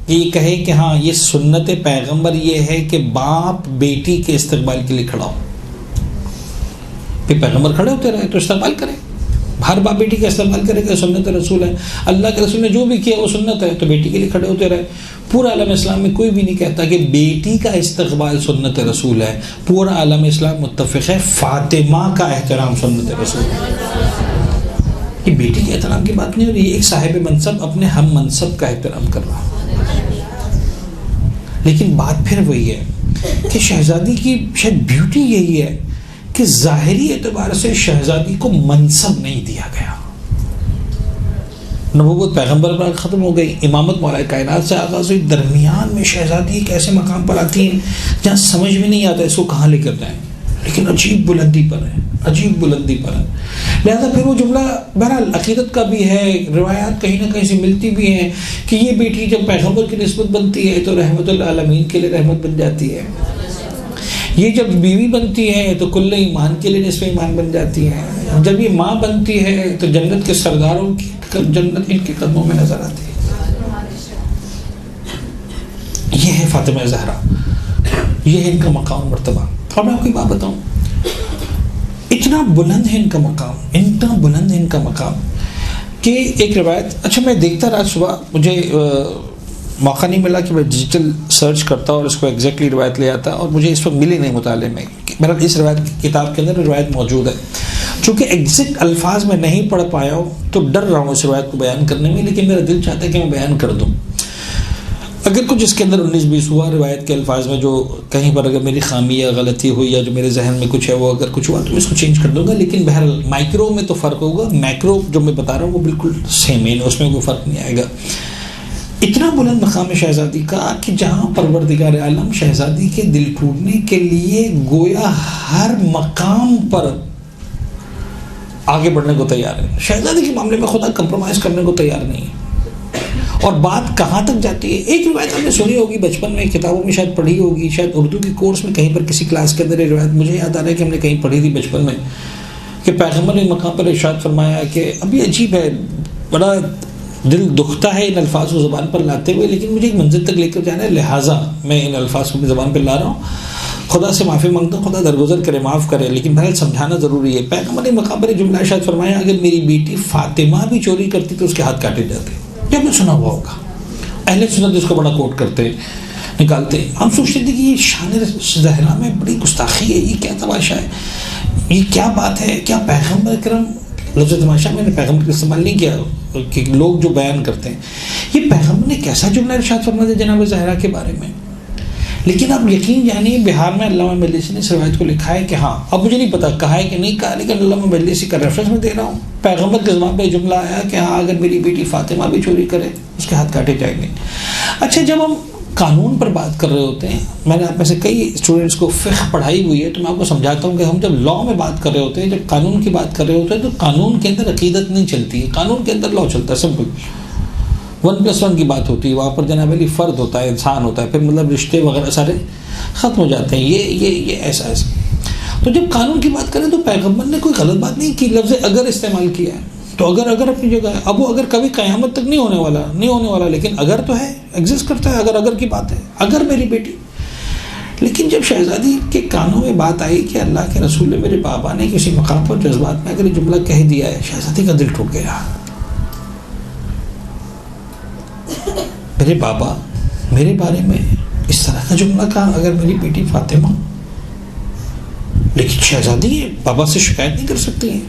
یہ کہے کہ ہاں یہ سنت پیغمبر یہ ہے کہ باپ بیٹی کے استقبال کے لیے کھڑا ہو. پھر پیغمبر کھڑے ہوتے رہے تو استقبال کرے, ہر باپ بیٹی کا استعمال کرے گا, سنت رسول ہے. اللہ کے رسول نے جو بھی کیا وہ سنت ہے, تو بیٹی کے لیے کھڑے ہوتے رہے. پورا عالم اسلام میں کوئی بھی نہیں کہتا کہ بیٹی کا استقبال سنت رسول ہے. پورا عالم اسلام متفق ہے فاطمہ کا احترام سنت رسول ہے. یہ بیٹی کے احترام کی بات نہیں ہو رہی, ایک صاحب منصب اپنے ہم منصب کا احترام کر رہا. لیکن بات پھر وہی ہے کہ شہزادی کی شاید بیوٹی یہی ہے کہ ظاہری اعتبار سے شہزادی کو منصب نہیں دیا گیا. نبوت پیغمبر پر ختم ہو گئی, امامت مولا کائنات سے آغاز ہوئی, درمیان میں شہزادی ایک ایسے مقام پر آتی ہیں جہاں سمجھ میں نہیں آتا اس کو کہاں لے کر جائیں, لیکن عجیب بلندی پر ہے, عجیب بلندی پر ہے. لہذا پھر وہ جملہ بہرحال عقیدت کا بھی ہے, روایات کہیں نہ کہیں سے ملتی بھی ہیں کہ یہ بیٹی جب پیغمبر کی نسبت بنتی ہے تو رحمت العالمین کے لیے رحمت بن جاتی ہے, یہ جب بیوی بنتی ہے تو کل ایمان کے لیے نصف ایمان بن جاتی ہے, جب یہ ماں بنتی ہے تو جنت کے سرداروں کی جنت ان کے قدموں میں نظر آتی ہے. یہ ہے فاطمہ زہرا, یہ ہے ان کا مقام مرتبہ. اور میں آپ کو ایک بات بتاؤں, اتنا بلند ہے ان کا مقام, اتنا بلند ہے ان کا مقام کہ ایک روایت, اچھا میں دیکھتا رہا صبح, مجھے موقع نہیں ملا کہ میں ڈیجیٹل سرچ کرتا اور اس کو ایگزیکٹلی روایت لے آتا, اور مجھے اس وقت ملی نہیں مطالعے میں. بہرحال اس روایت کی کتاب کے اندر روایت موجود ہے, چونکہ ایگزیکٹ الفاظ میں نہیں پڑھ پایا ہوں تو ڈر رہا ہوں اس روایت کو بیان کرنے میں, لیکن میرا دل چاہتا ہے کہ میں بیان کر دوں. اگر کچھ اس کے اندر 19-20 ہوا روایت کے الفاظ میں, جو کہیں پر اگر میری خامی یا غلطی ہوئی یا جو میرے ذہن میں کچھ ہے وہ اگر کچھ ہوا تو اس کو چینج کر دوں گا. لیکن بہرحال مائکرو میں تو فرق ہوگا, میکرو جو میں بتا رہا ہوں وہ بالکل سیم ہے, اس میں کوئی فرق نہیں آئے گا. اتنا بلند مقام شہزادی کا کہ جہاں پروردگار عالم شہزادی کے دل ٹوٹنے کے لیے گویا ہر مقام پر آگے بڑھنے کو تیار ہے. شہزادی کے معاملے میں خدا کمپرومائز کرنے کو تیار نہیں ہے. اور بات کہاں تک جاتی ہے, ایک روایت ہم نے سنی ہوگی بچپن میں, کتابوں میں شاید پڑھی ہوگی, شاید اردو کے کورس میں کہیں پر کسی کلاس کے اندر یہ روایت مجھے یاد آ رہا ہے کہ ہم نے کہیں پڑھی تھی بچپن میں, کہ پیغمبر نے مقام پر ارشاد فرمایا کہ ابھی عجیب ہے, بڑا دل دکھتا ہے ان الفاظ کو زبان پر لاتے ہوئے، لیکن مجھے ایک منزل تک لے کر جانا ہے، لہٰذا میں ان الفاظ کو اپنی زبان پہ لا رہا ہوں. خدا سے معافی مانگتا ہوں، خدا درگزر کرے، معاف کرے، لیکن بہرحال سمجھانا ضروری ہے. پیغمبر نے مقام پر جملہ ارشاد فرمایا، اگر میری بیٹی فاطمہ بھی چوری کرتی تو اس کے ہاتھ کاٹے جاتے. جب نے سنا ہوا ہوگا، اہل سنت اس کو بڑا کوٹ کرتے نکالتے. ہم سوچتے تھے کہ یہ شان زہرا میں بڑی گستاخی ہے، یہ کیا تماشا ہے، یہ کیا بات ہے. کیا پیغمبر کرم، لفظ تماشا میں نے پیغمبر کا استعمال نہیں کیا کہ لوگ جو بیان کرتے ہیں، یہ پیغمبر نے کیسا جملہ ارشاد فرما دیا جناب زہرا کے بارے میں. لیکن اب یقین جانیے بہار میں علامہ مجلسی نے اس روایت کو لکھا ہے کہ ہاں، اب مجھے نہیں پتا کہا ہے کہ نہیں کہا، لیکن علامہ مجلسی کا ریفرنس میں دے رہا ہوں. پیغمبر کے زبان پہ جملہ آیا کہ ہاں اگر میری بیٹی فاطمہ بھی چوری کرے اس کے ہاتھ کاٹے جائیں گے. اچھا، جب ہم قانون پر بات کر رہے ہوتے ہیں، میں نے آپ میں سے کئی اسٹوڈنٹس کو فقہ پڑھائی ہوئی ہے، تو میں آپ کو سمجھاتا ہوں کہ ہم جب لا میں بات کر رہے ہوتے ہیں، جب قانون کی بات کر رہے ہوتے ہیں، تو قانون کے اندر عقیدت نہیں چلتی ہے، قانون کے اندر لا چلتا ہے. سمپل 1+1 کی بات ہوتی ہے، وہاں پر جناب علی فرد ہوتا ہے، انسان ہوتا ہے، پھر مطلب رشتے وغیرہ سارے ختم ہو جاتے ہیں. یہ ایسا ایسا. تو جب قانون کی بات کریں تو پیغمبر نے کوئی غلط بات نہیں کی، لفظ اگر استعمال کیا ہے، تو اگر اپنی جگہ ہے. اب وہ اگر کبھی قیامت تک نہیں ہونے والا، لیکن اگر تو ہے، ایگزسٹ کرتا ہے. اگر کی بات ہے، اگر میری بیٹی. لیکن جب شہزادی کے کانوں میں بات آئی کہ اللہ کے رسول میرے بابا نے کسی مقام پر جذبات میں اگر یہ جملہ کہہ دیا ہے، شہزادی کا دل ٹوٹ گیا. میرے بابا میرے بارے میں اس طرح کا جملہ کہا، اگر میری بیٹی فاطمہ. لیکن شہزادی بابا سے شکایت نہیں کر سکتی ہیں.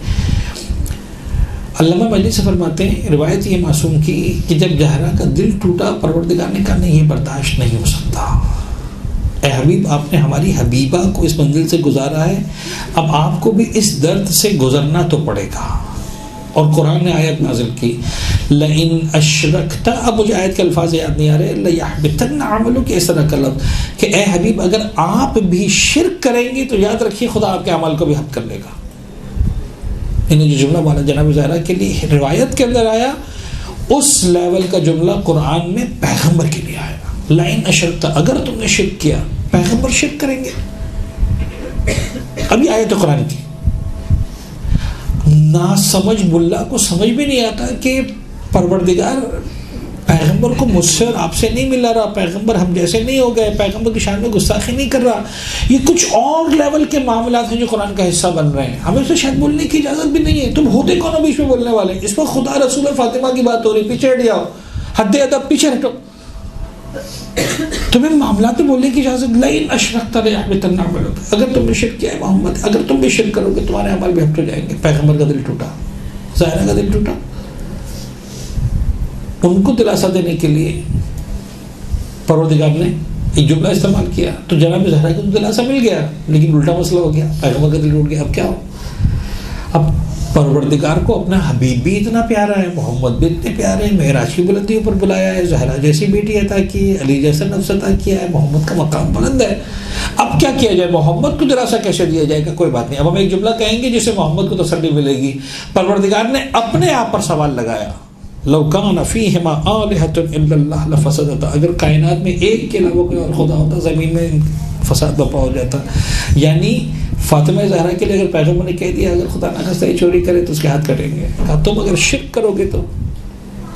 علامہ مجلسی سے فرماتے ہیں، روایت یہ معصوم کی کہ جب زہرا کا دل ٹوٹا، پروردگار نے کہا نہیں، یہ برداشت نہیں ہو سکتا. اے حبیب، آپ نے ہماری حبیبہ کو اس منزل سے گزارا ہے، اب آپ کو بھی اس درد سے گزرنا تو پڑے گا. اور قرآن نے آیت نازل کی، لئن اشرکت، اب مجھے آیت کے الفاظ یاد نہیں آ رہے، لیحبطن عملک، اس طرح کا لفظ کہ اے حبیب اگر آپ بھی شرک کریں گے تو یاد رکھیے خدا آپ کے عمل کو بھی حب کر لے گا. انہیں جو جملہ مولانا جناب زہرا کے لیے روایت کے اندر آیا، اس لیول کا جملہ قرآن میں پیغمبر کے لیے آیا. لئن اشرکت، اگر تم نے شرک کیا، پیغمبر شرک کریں گے. ابھی آیت قرآن کی نا سمجھ ملا کو سمجھ بھی نہیں آتا کہ پروردگار پیغمبر کو مجھ سے اور آپ سے نہیں ملا رہا، پیغمبر ہم جیسے نہیں ہو گئے، پیغمبر کی شان میں گستاخی نہیں کر رہا. یہ کچھ اور لیول کے معاملات ہیں جو قرآن کا حصہ بن رہے ہیں. ہمیں تو شاید بولنے کی اجازت بھی نہیں ہے. تم ہوتے کون ہو بیچ میں بولنے والے؟ اس پر خدا رسول فاطمہ کی بات ہو رہی، پیچھے ہٹ جاؤ، حد ادب پیچھے ہٹو. تمہیں معاملات میں بولنے کی اجازت. لئن اشرکت لیحبطن عملک، اگر تم نے شرک کیا ہے محمد، اگر تم بھی شرک کرو گے تمہارے عمل بھی ہٹ ہو جائیں گے. پیغمبر کا دل ٹوٹا، زہرا کا دل ٹوٹا. ان کو دلاسا دینے کے لیے پروردگار نے ایک جملہ استعمال کیا، تو جناب زہرا کو دلاسا مل گیا، لیکن الٹا مسئلہ ہو گیا، پیغمبر کا دل ٹوٹ گیا. اب کیا ہو؟ اب پروردگار کو اپنا حبیب بھی اتنا پیارا ہے، محمد بھی اتنے پیارے ہیں، معراج کی بلندیوں پر بلایا ہے، زہرا جیسی بیٹی عطا کی ہے، علی جیسا نفس عطا کیا ہے، محمد کا مقام بلند ہے. اب کیا کیا جائے؟ محمد کو دلاسا کیسے دیا جائے گا؟ کوئی بات نہیں، اب ہم ایک جملہ کہیں گے جس سے محمد کو تسلی ملے گی. پروردگار نے اپنے آپ پر سوال لگایا، لو کان فیہما آلہۃ الا اللہ لفسدتا، اگر کائنات میں ایک کے علاوہ کوئی اور خدا ہوتا زمین میں فساد برپا ہو جاتا. یعنی فاطمہ زہرا کے لیے اگر پیغمبر نے کہہ دیا اگر خدا نخواستہ چوری کرے تو اس کے ہاتھ کٹیں گے، کہا تم اگر شرک کرو گے تو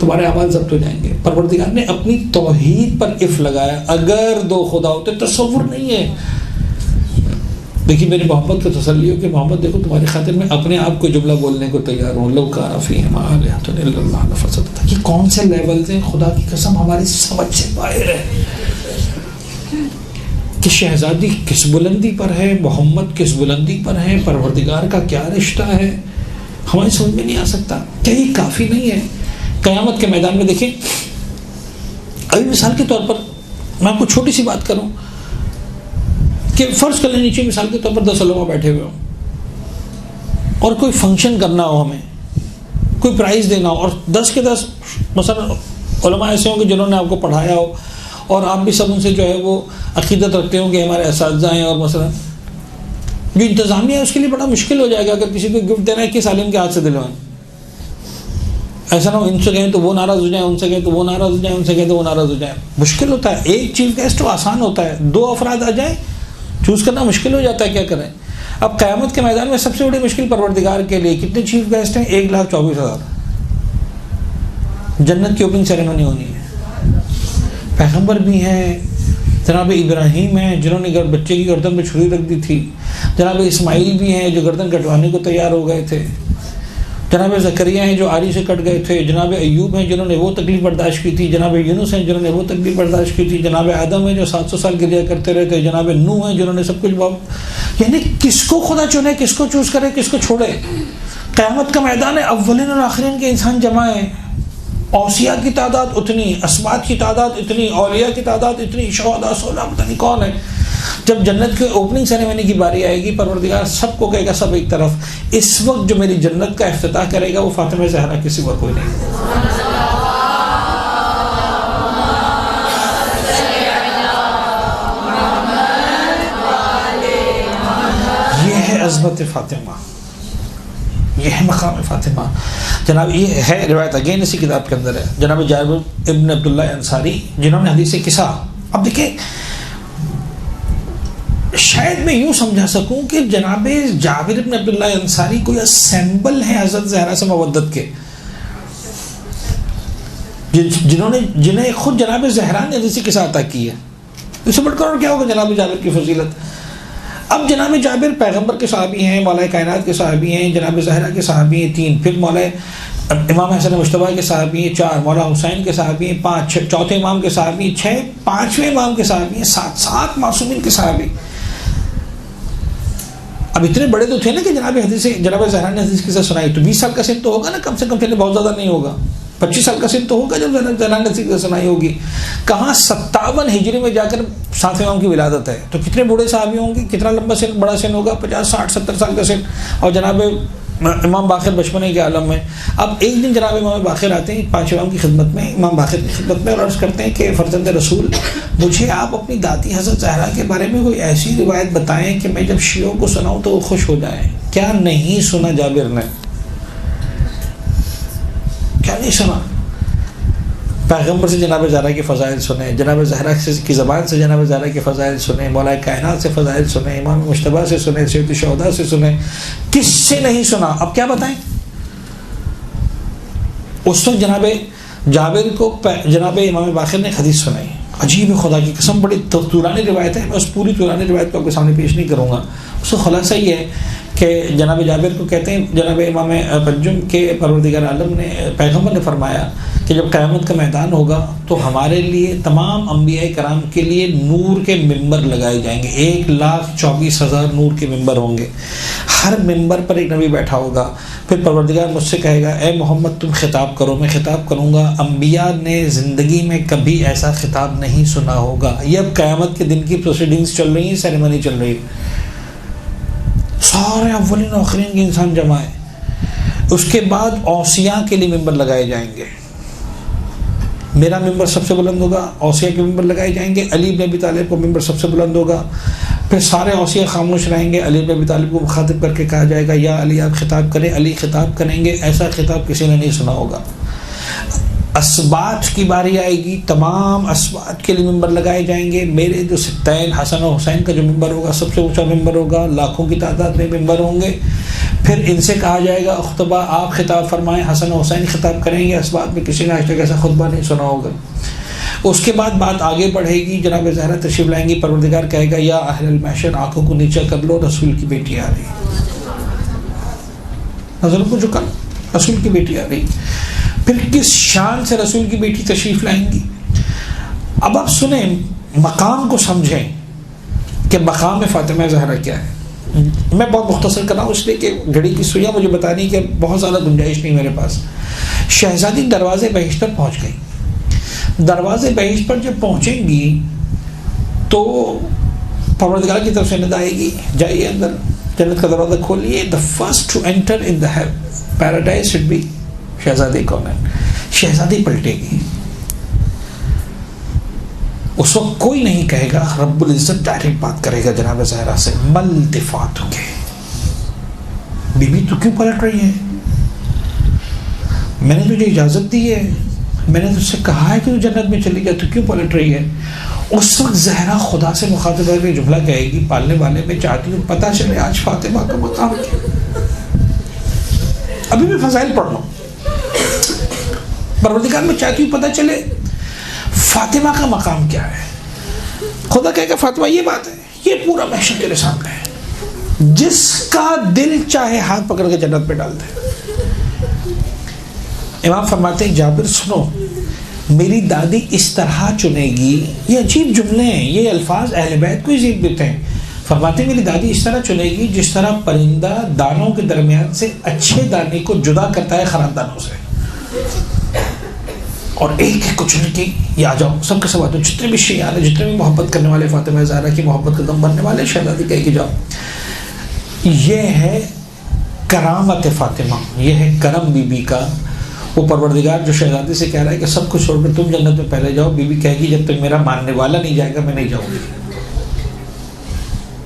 تمہارے اعمال ضبط ہو جائیں گے. پروردگار نے اپنی توحید پر اف لگایا، اگر دو خدا ہوتے تصور نہیں ہے. دیکھیے میرے محمد کو تسلی ہو کہ محمد دیکھو تمہاری خاطر میں اپنے آپ کو جملہ بولنے کو تیار ہوں، لو کان فیہما آلہۃ الا اللہ لفسدتا. یہ کون سے لیول سے خدا کی قسم ہماری سمجھ سے باہر ہے کہ شہزادی کس بلندی پر ہے، محمد کس بلندی پر ہے، پروردگار کا کیا رشتہ ہے، ہماری سمجھ میں نہیں آ سکتا. کیا یہ کافی نہیں ہے؟ قیامت کے میدان میں دیکھیں، ابھی مثال کے طور پر میں آپ کو چھوٹی سی بات کروں کہ فرض کر لیں نیچے مثال کے طور پر 10 علماء بیٹھے ہوئے ہوں اور کوئی فنکشن کرنا ہو، ہمیں کوئی پرائز دینا ہو، اور 10 کے 10 مثلا علماء ایسے ہوں گے جنہوں نے آپ کو پڑھایا ہو اور آپ بھی سب ان سے جو ہے وہ عقیدت رکھتے ہوں کہ ہمارے اساتذہ ہیں، اور مثلا جو انتظامیہ ہے اس کے لیے بڑا مشکل ہو جائے گا اگر کسی کو گفٹ دینا ہے کس عالم کے ہاتھ سے دلوائیں. ایسا نہ ہو ان سے کہیں تو وہ ناراض ہو جائیں، ان سے کہیں تو وہ ناراض ہو جائیں، ان سے کہیں تو وہ ناراض ہو جائیں. مشکل ہوتا ہے. ایک چیف گیسٹ تو آسان ہوتا ہے، 2 افراد آ جائیں چوز کرنا مشکل ہو جاتا ہے، کیا کریں. اب قیامت کے میدان میں سب سے بڑی مشکل پروردگار کے لیے کتنے چیف گیسٹ ہیں؟ 1,24,000. جنت کی اوپننگ سیریمنی ہونی ہے. پیغمبر بھی ہیں, جناب ابراہیم ہیں جنہوں نے بچے کی گردن پہ چھری رکھ دی تھی, جناب اسماعیل بھی ہیں جو گردن کٹوانے کو تیار ہو گئے تھے, جناب زکریا ہیں جو آری سے کٹ گئے تھے, جناب ایوب ہیں جنہوں نے وہ تکلیف برداشت کی تھی, جناب یونس ہیں جنہوں نے وہ تکلیف برداشت کی تھی, جناب آدم ہیں جو 700 سال گریا کرتے رہتے, جناب نوح ہیں جنہوں نے سب کچھ یعنی کس کو خدا چنے, کس کو چوز کرے, کس کو چھوڑے. قیامت کا میدان ہے, اولین اور آخرین کے انسان جمع ہیں, اوصیاء کی تعداد اتنی, اسباط کی تعداد اتنی, اولیاء کی تعداد اتنی, شہداء صلحاء پتہ نہیں کون ہے. جب جنت کے اوپننگ سیریمنی کی باری آئے گی, پروردگار سب کو کہے گا سب ایک طرف. اس وقت جو میری جنت کا افتتاح کرے گا وہ فاطمہ زہرا کے سوا کوئی نہیں. یہ ہے عظمت فاطمہ, یہ ہے مقام فاطمہ. جناب یہ ہے روایت اگین اسی کتاب کے اندر ہے, جناب جابر ابن عبداللہ انصاری جنہوں نے حدیث قصہ. اب دیکھیں شاید میں یوں سمجھا سکوں کہ جناب جابر ابن عبداللہ انصاری کوئی اسیمبل ہیں حضرت زہرا سے مودت کے, جنہیں خود جناب زہرا نے حدیث قصہ عطا کی ہے. اس سے بڑھ کر اور کیا ہوگا جناب جابر کی فضیلت. اب جناب جابر پیغمبر کے صحابی ہیں, مولا کائنات کے صحابی ہیں, جناب زہرا کے صحابی ہیں 3, پھر مولا امام حسن مجتبیٰ کے صحابی ہیں 4, مولا حسین کے صحابی ہیں 5, چوتھے امام کے صحابی ہیں 6, 5ویں امام کے صحابی ہیں 7 معصومین کے صحابی. اب اتنے بڑے تو تھے نا کہ جناب زہرا نے حدیث قصہ سنائی, تو 20 سال کا سن تو ہوگا نا کم سے کم, چلے بہت زیادہ نہیں ہوگا, 25 سال کا سن تو ہوگا جب زہرا نے حدیث قصہ سنائی ہوگی. کہاں 57 ہجری میں جا کر 7ویں امام کی ولادت ہے, تو کتنے بوڑھے صحابی ہوں گے, کتنا لمبا سن, بڑا سن ہوگا, 50 60 70 سال کا سن. اور جناب امام باقر بچپنے کے عالم میں. اب ایک دن جناب امام باقر آتے ہیں 5 امام کی خدمت میں, امام باقر کی خدمت میں, اور عرض کرتے ہیں کہ فرزند رسول مجھے آپ اپنی دادی حضرت زہرا کے بارے میں کوئی ایسی روایت بتائیں کہ میں جب شیعوں کو سناؤں تو وہ خوش ہو جائیں. کیا نہیں سنا جابر نے, کیا نہیں سنا. پیغمبر سے جناب زہرا کے فضائل سنیں, جناب زہرا کی زبان سے جناب زہرا کے فضائل سنیں, مولا کائنات سے فضائل سنیں, امام مجتبیٰ سے سنیں, سید الشہداء سے سنیں, کس سے نہیں سنا. اب کیا بتائیں. اس وقت جناب جابر کو جناب امام باقر نے حدیث سنائی. عجیب خدا کی قسم, بڑی طولانی روایت ہے, میں اس پوری طولانی روایت کو آپ کے سامنے پیش نہیں کروں گا. اس کا خلاصہ یہ ہے کہ جناب جابر کو کہتے ہیں جناب امام پنجم کے پروردگار عالم نے, پیغمبر نے فرمایا کہ جب قیامت کا میدان ہوگا تو ہمارے لیے تمام انبیاء کرام کے لیے نور کے ممبر لگائے جائیں گے. 1,24,000 نور کے ممبر ہوں گے. ہر ممبر پر ایک نبی بیٹھا ہوگا. پھر پروردگار مجھ سے کہے گا اے محمد تم خطاب کرو, میں خطاب کروں گا. انبیاء نے زندگی میں کبھی ایسا خطاب نہیں سنا ہوگا. یہ اب قیامت کے دن کی پروسیڈنگز چل رہی ہیں, سیریمنی چل رہی ہے. سارے اولین و آخرین کے انسان جمع ہے. اس کے بعد اوصیاء کے لیے ممبر لگائے جائیں گے. میرا ممبر سب سے بلند ہوگا, اوصیاء کے ممبر لگائے جائیں گے. علی بن ابی طالب کو ممبر سب سے بلند ہوگا. پھر سارے اوصیاء خاموش رہیں گے. علی بن ابی طالب کو مخاطب کر کے کہا جائے گا یا علی آپ خطاب کریں. علی خطاب کریں گے. ایسا خطاب کسی نے نہیں سنا ہوگا. اسباط کی باری آئے گی, تمام اسباط کے لیے ممبر لگائے جائیں گے. میرے جو ستین حسن و حسین کا جو ممبر ہوگا سب سے اونچا ممبر ہوگا, لاکھوں کی تعداد میں ممبر ہوں گے. پھر ان سے کہا جائے گا خطبہ آپ خطاب فرمائیں. حسن و حسین خطاب کریں گے. اسباط میں کسی نے آج تک ایسا خطبہ نہیں سنا ہوگا. اس کے بعد بات آگے بڑھے گی, جناب زہرا تشریف لائیں گی. پروردگار کہے گا یا اہل المحشر آنکھوں کو نیچے کر لو, رسول کی بیٹی آ رہی. نظروں کو جھکا, رسول کی بیٹی آ رہی. پھر کس شان سے رسول کی بیٹی تشریف لائیں گی. اب آپ سنیں, مقام کو سمجھیں کہ مقام فاطمہ زہرا کیا ہے. میں بہت مختصر کر رہا ہوں اس لیے کہ گھڑی کی سوئیاں مجھے بتانی کہ بہت زیادہ گنجائش نہیں میرے پاس. شہزادی دروازے بہشت پر پہنچ گئی. دروازے بہشت پر جب پہنچیں گی تو پروردگار کی طرف سے ندا آئے گی جائیے اندر, جنت کا دروازہ کھولیے. the first to enter in the paradise should be شہزادی کون ہے. شہزادی پلٹے گی. اس وقت کوئی نہیں کہے گا, رب العزت ڈائریکٹ بات کرے گا جناب زہرا سے, مل دفات ہو گے, بی بی تو کیوں پلٹ رہی ہے, میں نے تجھے اجازت دی ہے, میں نے تجھ سے کہا ہے کہ تو جنت میں چلی جائے, تو کیوں پلٹ رہی ہے. اس وقت زہرا خدا سے مخاطب ہے جملہ کہے گی, پالنے والے میں چاہتی ہوں پتہ چلے آج فاطمہ کا مقام کیا. ابھی میں فضائل پڑھ لوں, پروردگار میں چاہتی ہوں پتہ چلے فاطمہ کا مقام کیا ہے. خدا کہے کہ فاطمہ یہ بات ہے، یہ پورا محشر تیرے سامنے ہے، جس کا دل چاہے ہاتھ پکڑ کے جنت پہ ڈال دے. امام فرماتے ہیں جابر سنو، میری دادی اس طرح چنے گی. یہ عجیب جملے ہیں، یہ الفاظ اہل بیت کو عجیب دیتے ہیں. فرماتے ہیں میری دادی اس طرح چنے گی جس طرح پرندہ دانوں کے درمیان سے اچھے دانے کو جدا کرتا ہے خراب دانوں سے، اور ایک ایک کو چن کے یہ آ جاؤ سب کے سب آ جاؤ، جتنے بھی شیعہ ہیں، جتنے بھی محبت کرنے والے فاطمہ زہرا کی محبت کا دم بننے والے، شہزادی کہے کہ جاؤ. یہ ہے کرامت فاطمہ، یہ ہے کرم بی بی کا. وہ پروردگار جو شہزادی سے کہہ رہا ہے کہ سب کچھ چھوڑ کر تم جنت میں پہلے جاؤ، بی بی کہے گی جب تک میرا ماننے والا نہیں جائے گا میں نہیں جاؤں گی.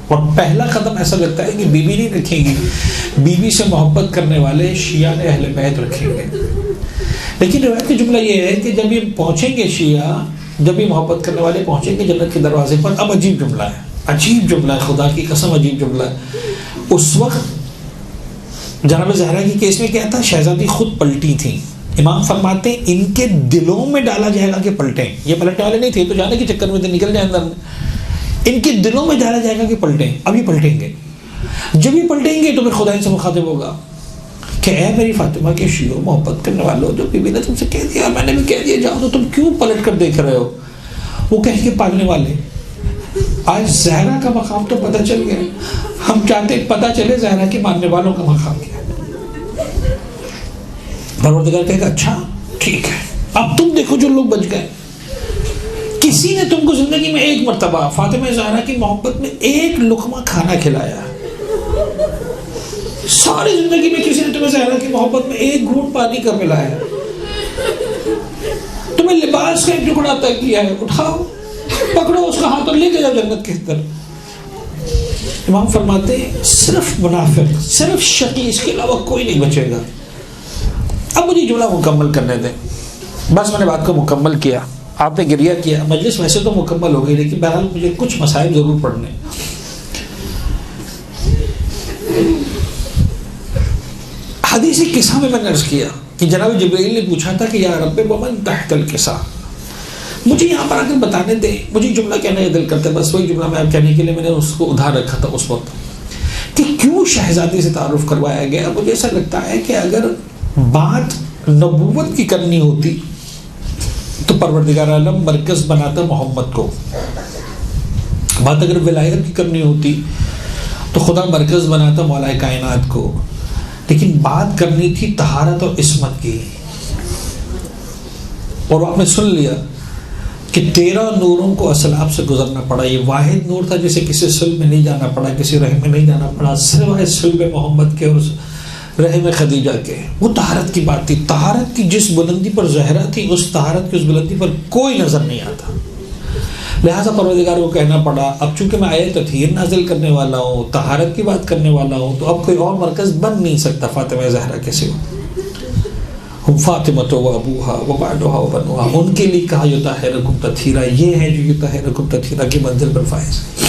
اور پہلا قدم ایسا لگتا ہے کہ بی بی نہیں رکھیں گی، بی بی سے محبت کرنے والے شیعہ اہل بیت رکھیں گے. لیکن روایت کا جملہ یہ ہے کہ جب یہ پہنچیں گے شیعہ، جب یہ محبت کرنے والے پہنچیں گے جنت کے دروازے پر، اب عجیب جملہ ہے، عجیب جملہ ہے، خدا کی قسم عجیب جملہ ہے. اس وقت جناب زہرا کی کیس میں کیا تھا، شہزادی خود پلٹی تھیں. امام فرماتے ہیں ان کے دلوں میں ڈالا جائے گا کہ پلٹیں. یہ پلٹنے والے نہیں تھے تو جانے کے چکر میں تھے، نکل جائیں اندر میں. ان کے دلوں میں ڈالا جائے گا کہ پلٹیں. اب یہ پلٹیں گے، جب یہ پلٹیں گے تو پھر خدا ان سے مخاطب ہوگا کہ اے میری فاطمہ کے شیعوں، محبت کرنے والوں، جو بی بی نے تم سے کہہ دیا، میں نے بھی کہہ دیا جاؤ، تو تم کیوں پلٹ کر دیکھ رہے ہو؟ وہ کہیں گے پالنے والے آج زہرا کا مقام تو پتہ چل گیا، ہم چاہتے ہیں پتہ چلے زہرا کے ماننے والوں کا مقام کیا. پروردگار کہے گا اچھا ٹھیک ہے، اب تم دیکھو جو لوگ بچ گئے. کسی نے تم کو زندگی میں ایک مرتبہ فاطمہ زہرا کی محبت میں ایک لقمہ کھانا کھلایا، ساری زندگی میں کسی نے تمہیں زہرا کی محبت میں ایک گھونٹ پانی کا ملایا، تمہیں لباس کا ایک ٹکڑا عطا کیا ہے، اٹھاؤ پکڑو اس کا ہاتھ اور لے کے جاؤ جنت کے اندر. امام فرماتے ہیں صرف منافق، صرف شقی، اس کے علاوہ کوئی نہیں بچے گا. اب مجھے جملہ مکمل کرنے دیں. بس میں نے بات کو مکمل کیا، آپ نے گریہ کیا، مجلس ویسے تو مکمل ہو گئی، لیکن بہرحال مجھے کچھ مسائل ضرور پڑھنے. حدیث قصہ میں نے عرض کیا کہ جناب جبرائیل نے پوچھا تھا کہ یا رب ومن تحت القصہ، مجھے یہاں پر آ کر بتانے دیں. مجھے جملہ کہنے کا دل کرتا ہے، بس وہی جملہ میں کہنے کے لیے میں نے اس کو ادھار رکھا تھا اس وقت کہ کیوں شہزادی سے تعارف کروایا گیا. مجھے ایسا لگتا ہے کہ اگر بات نبوت کی کرنی ہوتی تو پروردگار عالم مرکز بناتا محمد کو، بات اگر ولایت کی کرنی ہوتی تو خدا مرکز بناتا مولا کائنات کو، لیکن بات کرنی تھی طہارت اور عصمت کی. اور آپ نے سن لیا کہ 13 نوروں کو اسلاب سے گزرنا پڑا. یہ واحد نور تھا جسے کسی صلب میں نہیں جانا پڑا، کسی رحم میں نہیں جانا پڑا، سوائے صلب محمد کے اور رحم خدیجہ کے. وہ طہارت کی بات تھی. طہارت کی جس بلندی پر زہرا تھی، اس طہارت کی اس بلندی پر کوئی نظر نہیں آتا. لہٰذا پروردگار کو کہنا پڑا اب چونکہ میں آیت تطہیر نازل کرنے والا ہوں، طہارت کی بات کرنے والا ہوں، تو اب کوئی اور مرکز بن نہیں سکتا فاطمہ زہرا کے سوا. ہم فاطمۃ و ابوہا و بعدہا و بنوہا، ان کے لیے کہا یطہرکم تطہیرا، یہ ہے جو یطہرکم تطہیرا کی منزل پر فائز ہے.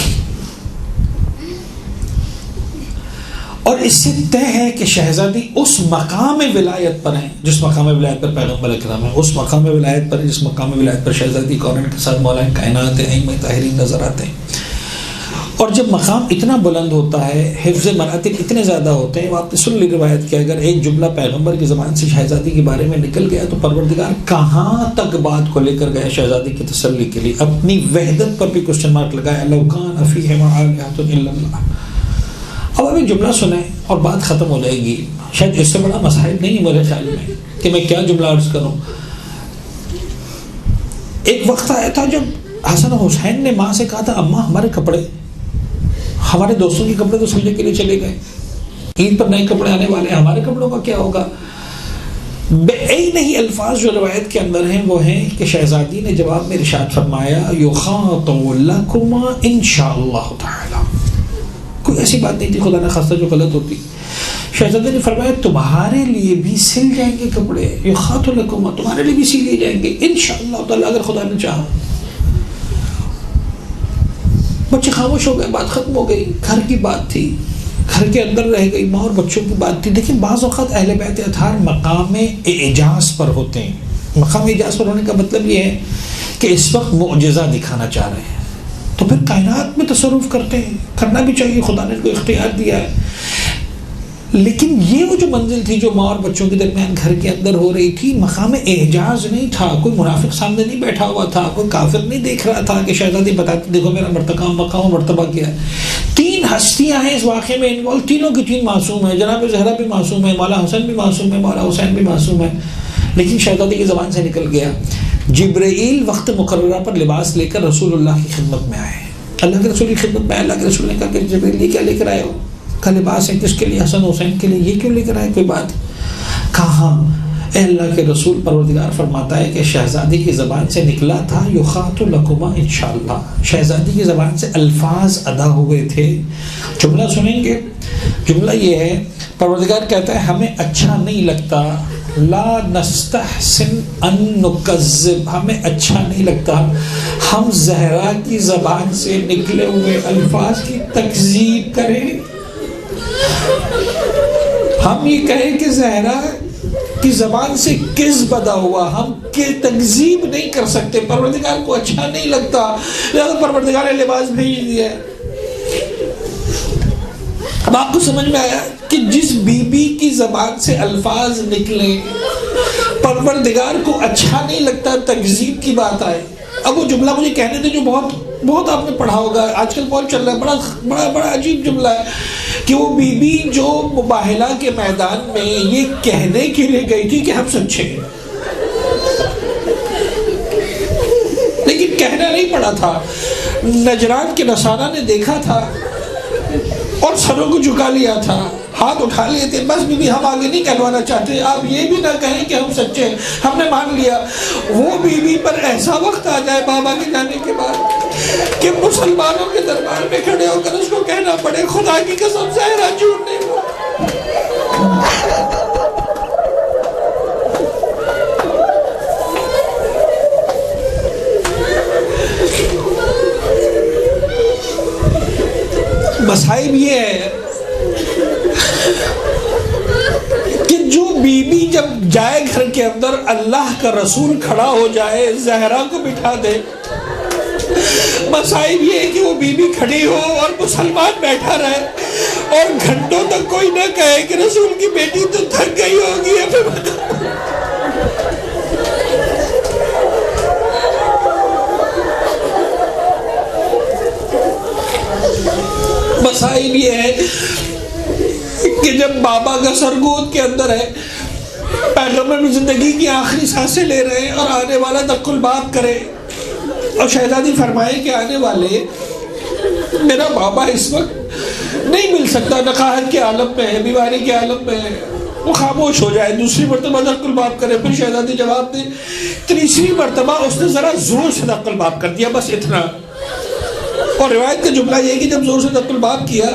اور اس سے طے ہے کہ شہزادی اس مقام ولایت پر ہیں جس مقام ولایت پر پیغمبر اکرام ہے، اس مقام ولایت پر جس مقام ولایت پر شہزادی کونین کے ساتھ مولا کائنات ائمہ طاہرین نظر آتے ہیں. اور جب مقام اتنا بلند ہوتا ہے، حفظ مراتب اتنے زیادہ ہوتے ہیں. آپ نے سن لی روایت کہ اگر ایک جملہ پیغمبر کی زبان سے شہزادی کے بارے میں نکل گیا تو پروردگار کہاں تک بات کو لے کر گیا شہزادی کی تسلی کے لیے. اپنی وحدت پر بھی کوسچن مارک لگایا، لو کان فیہما آلہۃ الا اللہ. اب ابھی جملہ سنیں اور بات ختم ہو جائے گی. شاید اس سے بڑا مسائل نہیں ہے میرے خیال میں کہ میں کیا جملہ عرض کروں. ایک وقت آیا تھا جب حسن حسین نے ماں سے کہا تھا اماں ہمارے کپڑے، ہمارے دوستوں کے کپڑے تو سلنے کے لیے چلے گئے، عید پر نئے کپڑے آنے والے ہیں، ہمارے کپڑوں کا کیا ہوگا. بے نہیں الفاظ جو روایت کے اندر ہیں وہ ہیں کہ شہزادی نے جواب میں ارشاد فرمایا یخاطب لکما انشاءاللہ تعالی. کوئی ایسی بات نہیں تھی خدا نہ خواستہ جو غلط ہوتی. شہزادی نے فرمایا تمہارے لیے بھی سل جائیں گے کپڑے، یخاطب لکما، تمہارے لیے بھی سل لیے جائیں گے انشاءاللہ تعالی اگر خدا نے چاہا. بچے خاموش ہو گئے، بات ختم ہو گئی. گھر کی بات تھی، گھر کے اندر رہ گئی، ماں اور بچوں کی بات تھی. لیکن بعض اوقات اہل بیت اطہار مقام اعجاز پر ہوتے ہیں. مقام اعجاز پر ہونے کا مطلب یہ ہے کہ اس وقت معجزہ دکھانا چاہ رہے ہیں، تو پھر کائنات میں تصرف کرتے ہیں، کرنا بھی چاہیے، خدا نے ان کو اختیار دیا ہے. لیکن یہ وہ جو منزل تھی جو ماں اور بچوں کے درمیان گھر کے اندر ہو رہی تھی، مقام اعجاز نہیں تھا. کوئی منافق سامنے نہیں بیٹھا ہوا تھا، کوئی کافر نہیں دیکھ رہا تھا کہ شہزادی بتاتے دیکھو میرا مقام و مرتبہ کیا ہے. 3 ہستیاں ہیں اس واقعے میں انوالو، تینوں کی 3 معصوم ہیں. جناب زہرا بھی معصوم ہے، مولا حسن بھی معصوم ہے، مولا حسین بھی معصوم ہے. لیکن شہزادی کی زبان سے نکل گیا. جبرائیل وقت مقررہ پر لباس لے کر رسول اللہ کی خدمت میں آئے. اللہ کے رسول کی خدمت میں اللہ کے رسول نے کہا کہ جبرائیل یہ کیا لے کر آئے ہو؟ کا لباس ہے کس کے لیے؟ حسن حسین کے لیے. یہ کیوں لے کر آئے؟ کوئی بات؟ کہاں اے اللہ کے رسول، پروردگار فرماتا ہے کہ شہزادی کی زبان سے نکلا تھا یخات لکما انشاءاللہ. شہزادی کی زبان سے الفاظ ادا ہوئے تھے. جملہ سنیں گے. جملہ یہ ہے، پروردگار کہتا ہے ہمیں اچھا نہیں لگتا، لا نستحسن ان نکذب، ہمیں اچھا نہیں لگتا ہم زہرا کی زبان سے نکلے ہوئے الفاظ کی تکذیب کریں. ہم یہ کہیں کہ زہرا کی زبان سے کذب ادا ہوا، ہم کے تکذیب نہیں کر سکتے. پروردگار کو اچھا نہیں لگتا، لہذا پروردگار نے لباس بھیج دیا. اب آپ کو سمجھ میں آیا کہ جس بی بی کی زبان سے الفاظ نکلے پروردگار کو اچھا نہیں لگتا، تکذیب کی بات آئے. اب وہ جملہ مجھے کہنے دے جو بہت آپ نے پڑھا ہوگا، آج کل بہت چل رہا ہے، بڑا عجیب جملہ ہے کہ وہ بی بی جو مباہلہ کے میدان میں یہ کہنے کے لیے گئی تھی کہ ہم سچے ہیں، لیکن کہنا نہیں پڑا تھا. نجران کے نصارہ نے دیکھا تھا اور سروں کو جھکا لیا تھا، ہاتھ اٹھا لیے تھے. بس بی بی ہم آگے نہیں کہلوانا چاہتے، آپ یہ بھی نہ کہیں کہ ہم سچے ہیں، ہم نے مان لیا. وہ بی بی پر ایسا وقت آ جائے بابا کے جانے کے بعد کہ مسلمانوں کے دربار میں کھڑے ہو کر اس کو کہنا پڑے خدا کی قسم زہرا جھوٹ نہیں بولا. مصائب یہ ہے کہ جو بی بی جب جائے گھر کے اندر، اللہ کا رسول کھڑا ہو جائے، زہرا کو بٹھا دے. مصائب یہ ہے کہ وہ بی بی کھڑی ہو اور مسلمان بیٹھا رہے اور گھنٹوں تک کوئی نہ کہے کہ رسول کی بیٹی تو تھک گئی ہوگی. مصائب یہ ہے کہ جب بابا کا سر گود کے اندر ہے، پیغمبر زندگی کی آخری سانسیں لے رہے ہیں اور آنے والا دق الباب کرے اور شہزادی فرمائے کہ آنے والے میرا بابا اس وقت نہیں مل سکتا، نقاہت کے عالم میں ہے، بیماری کے عالم میں ہے. وہ خاموش ہو جائے، دوسری مرتبہ دق الباب کرے، پھر شہزادی جواب دے. تیسری مرتبہ اس نے ذرا زور سے دق الباب کر دیا، بس اتنا. اور روایت کا جملہ یہ کہ جب زور سے دق الباب کیا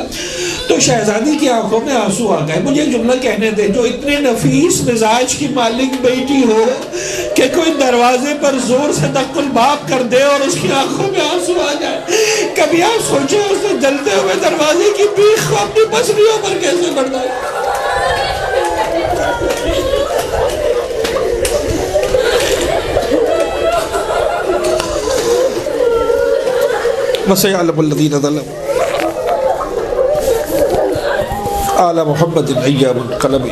تو شہزادی کی آنکھوں میں آنسو آ گئے. مجھے ایک جملہ کہنے دے، جو اتنے نفیس مزاج کی مالک بیٹی ہو کہ کوئی دروازے پر زور سے دق الباب کر دے اور اس کی آنکھوں میں آنسو آ جائے. کبھی آپ سوچیں اس نے جلتے ہوئے دروازے کی بیخ کو اپنی پسلیوں پر کیسے برداشت. وَسَيَعْلَمُ الَّذِينَ ظَلَمُوا آلَ محمد ایام القلم.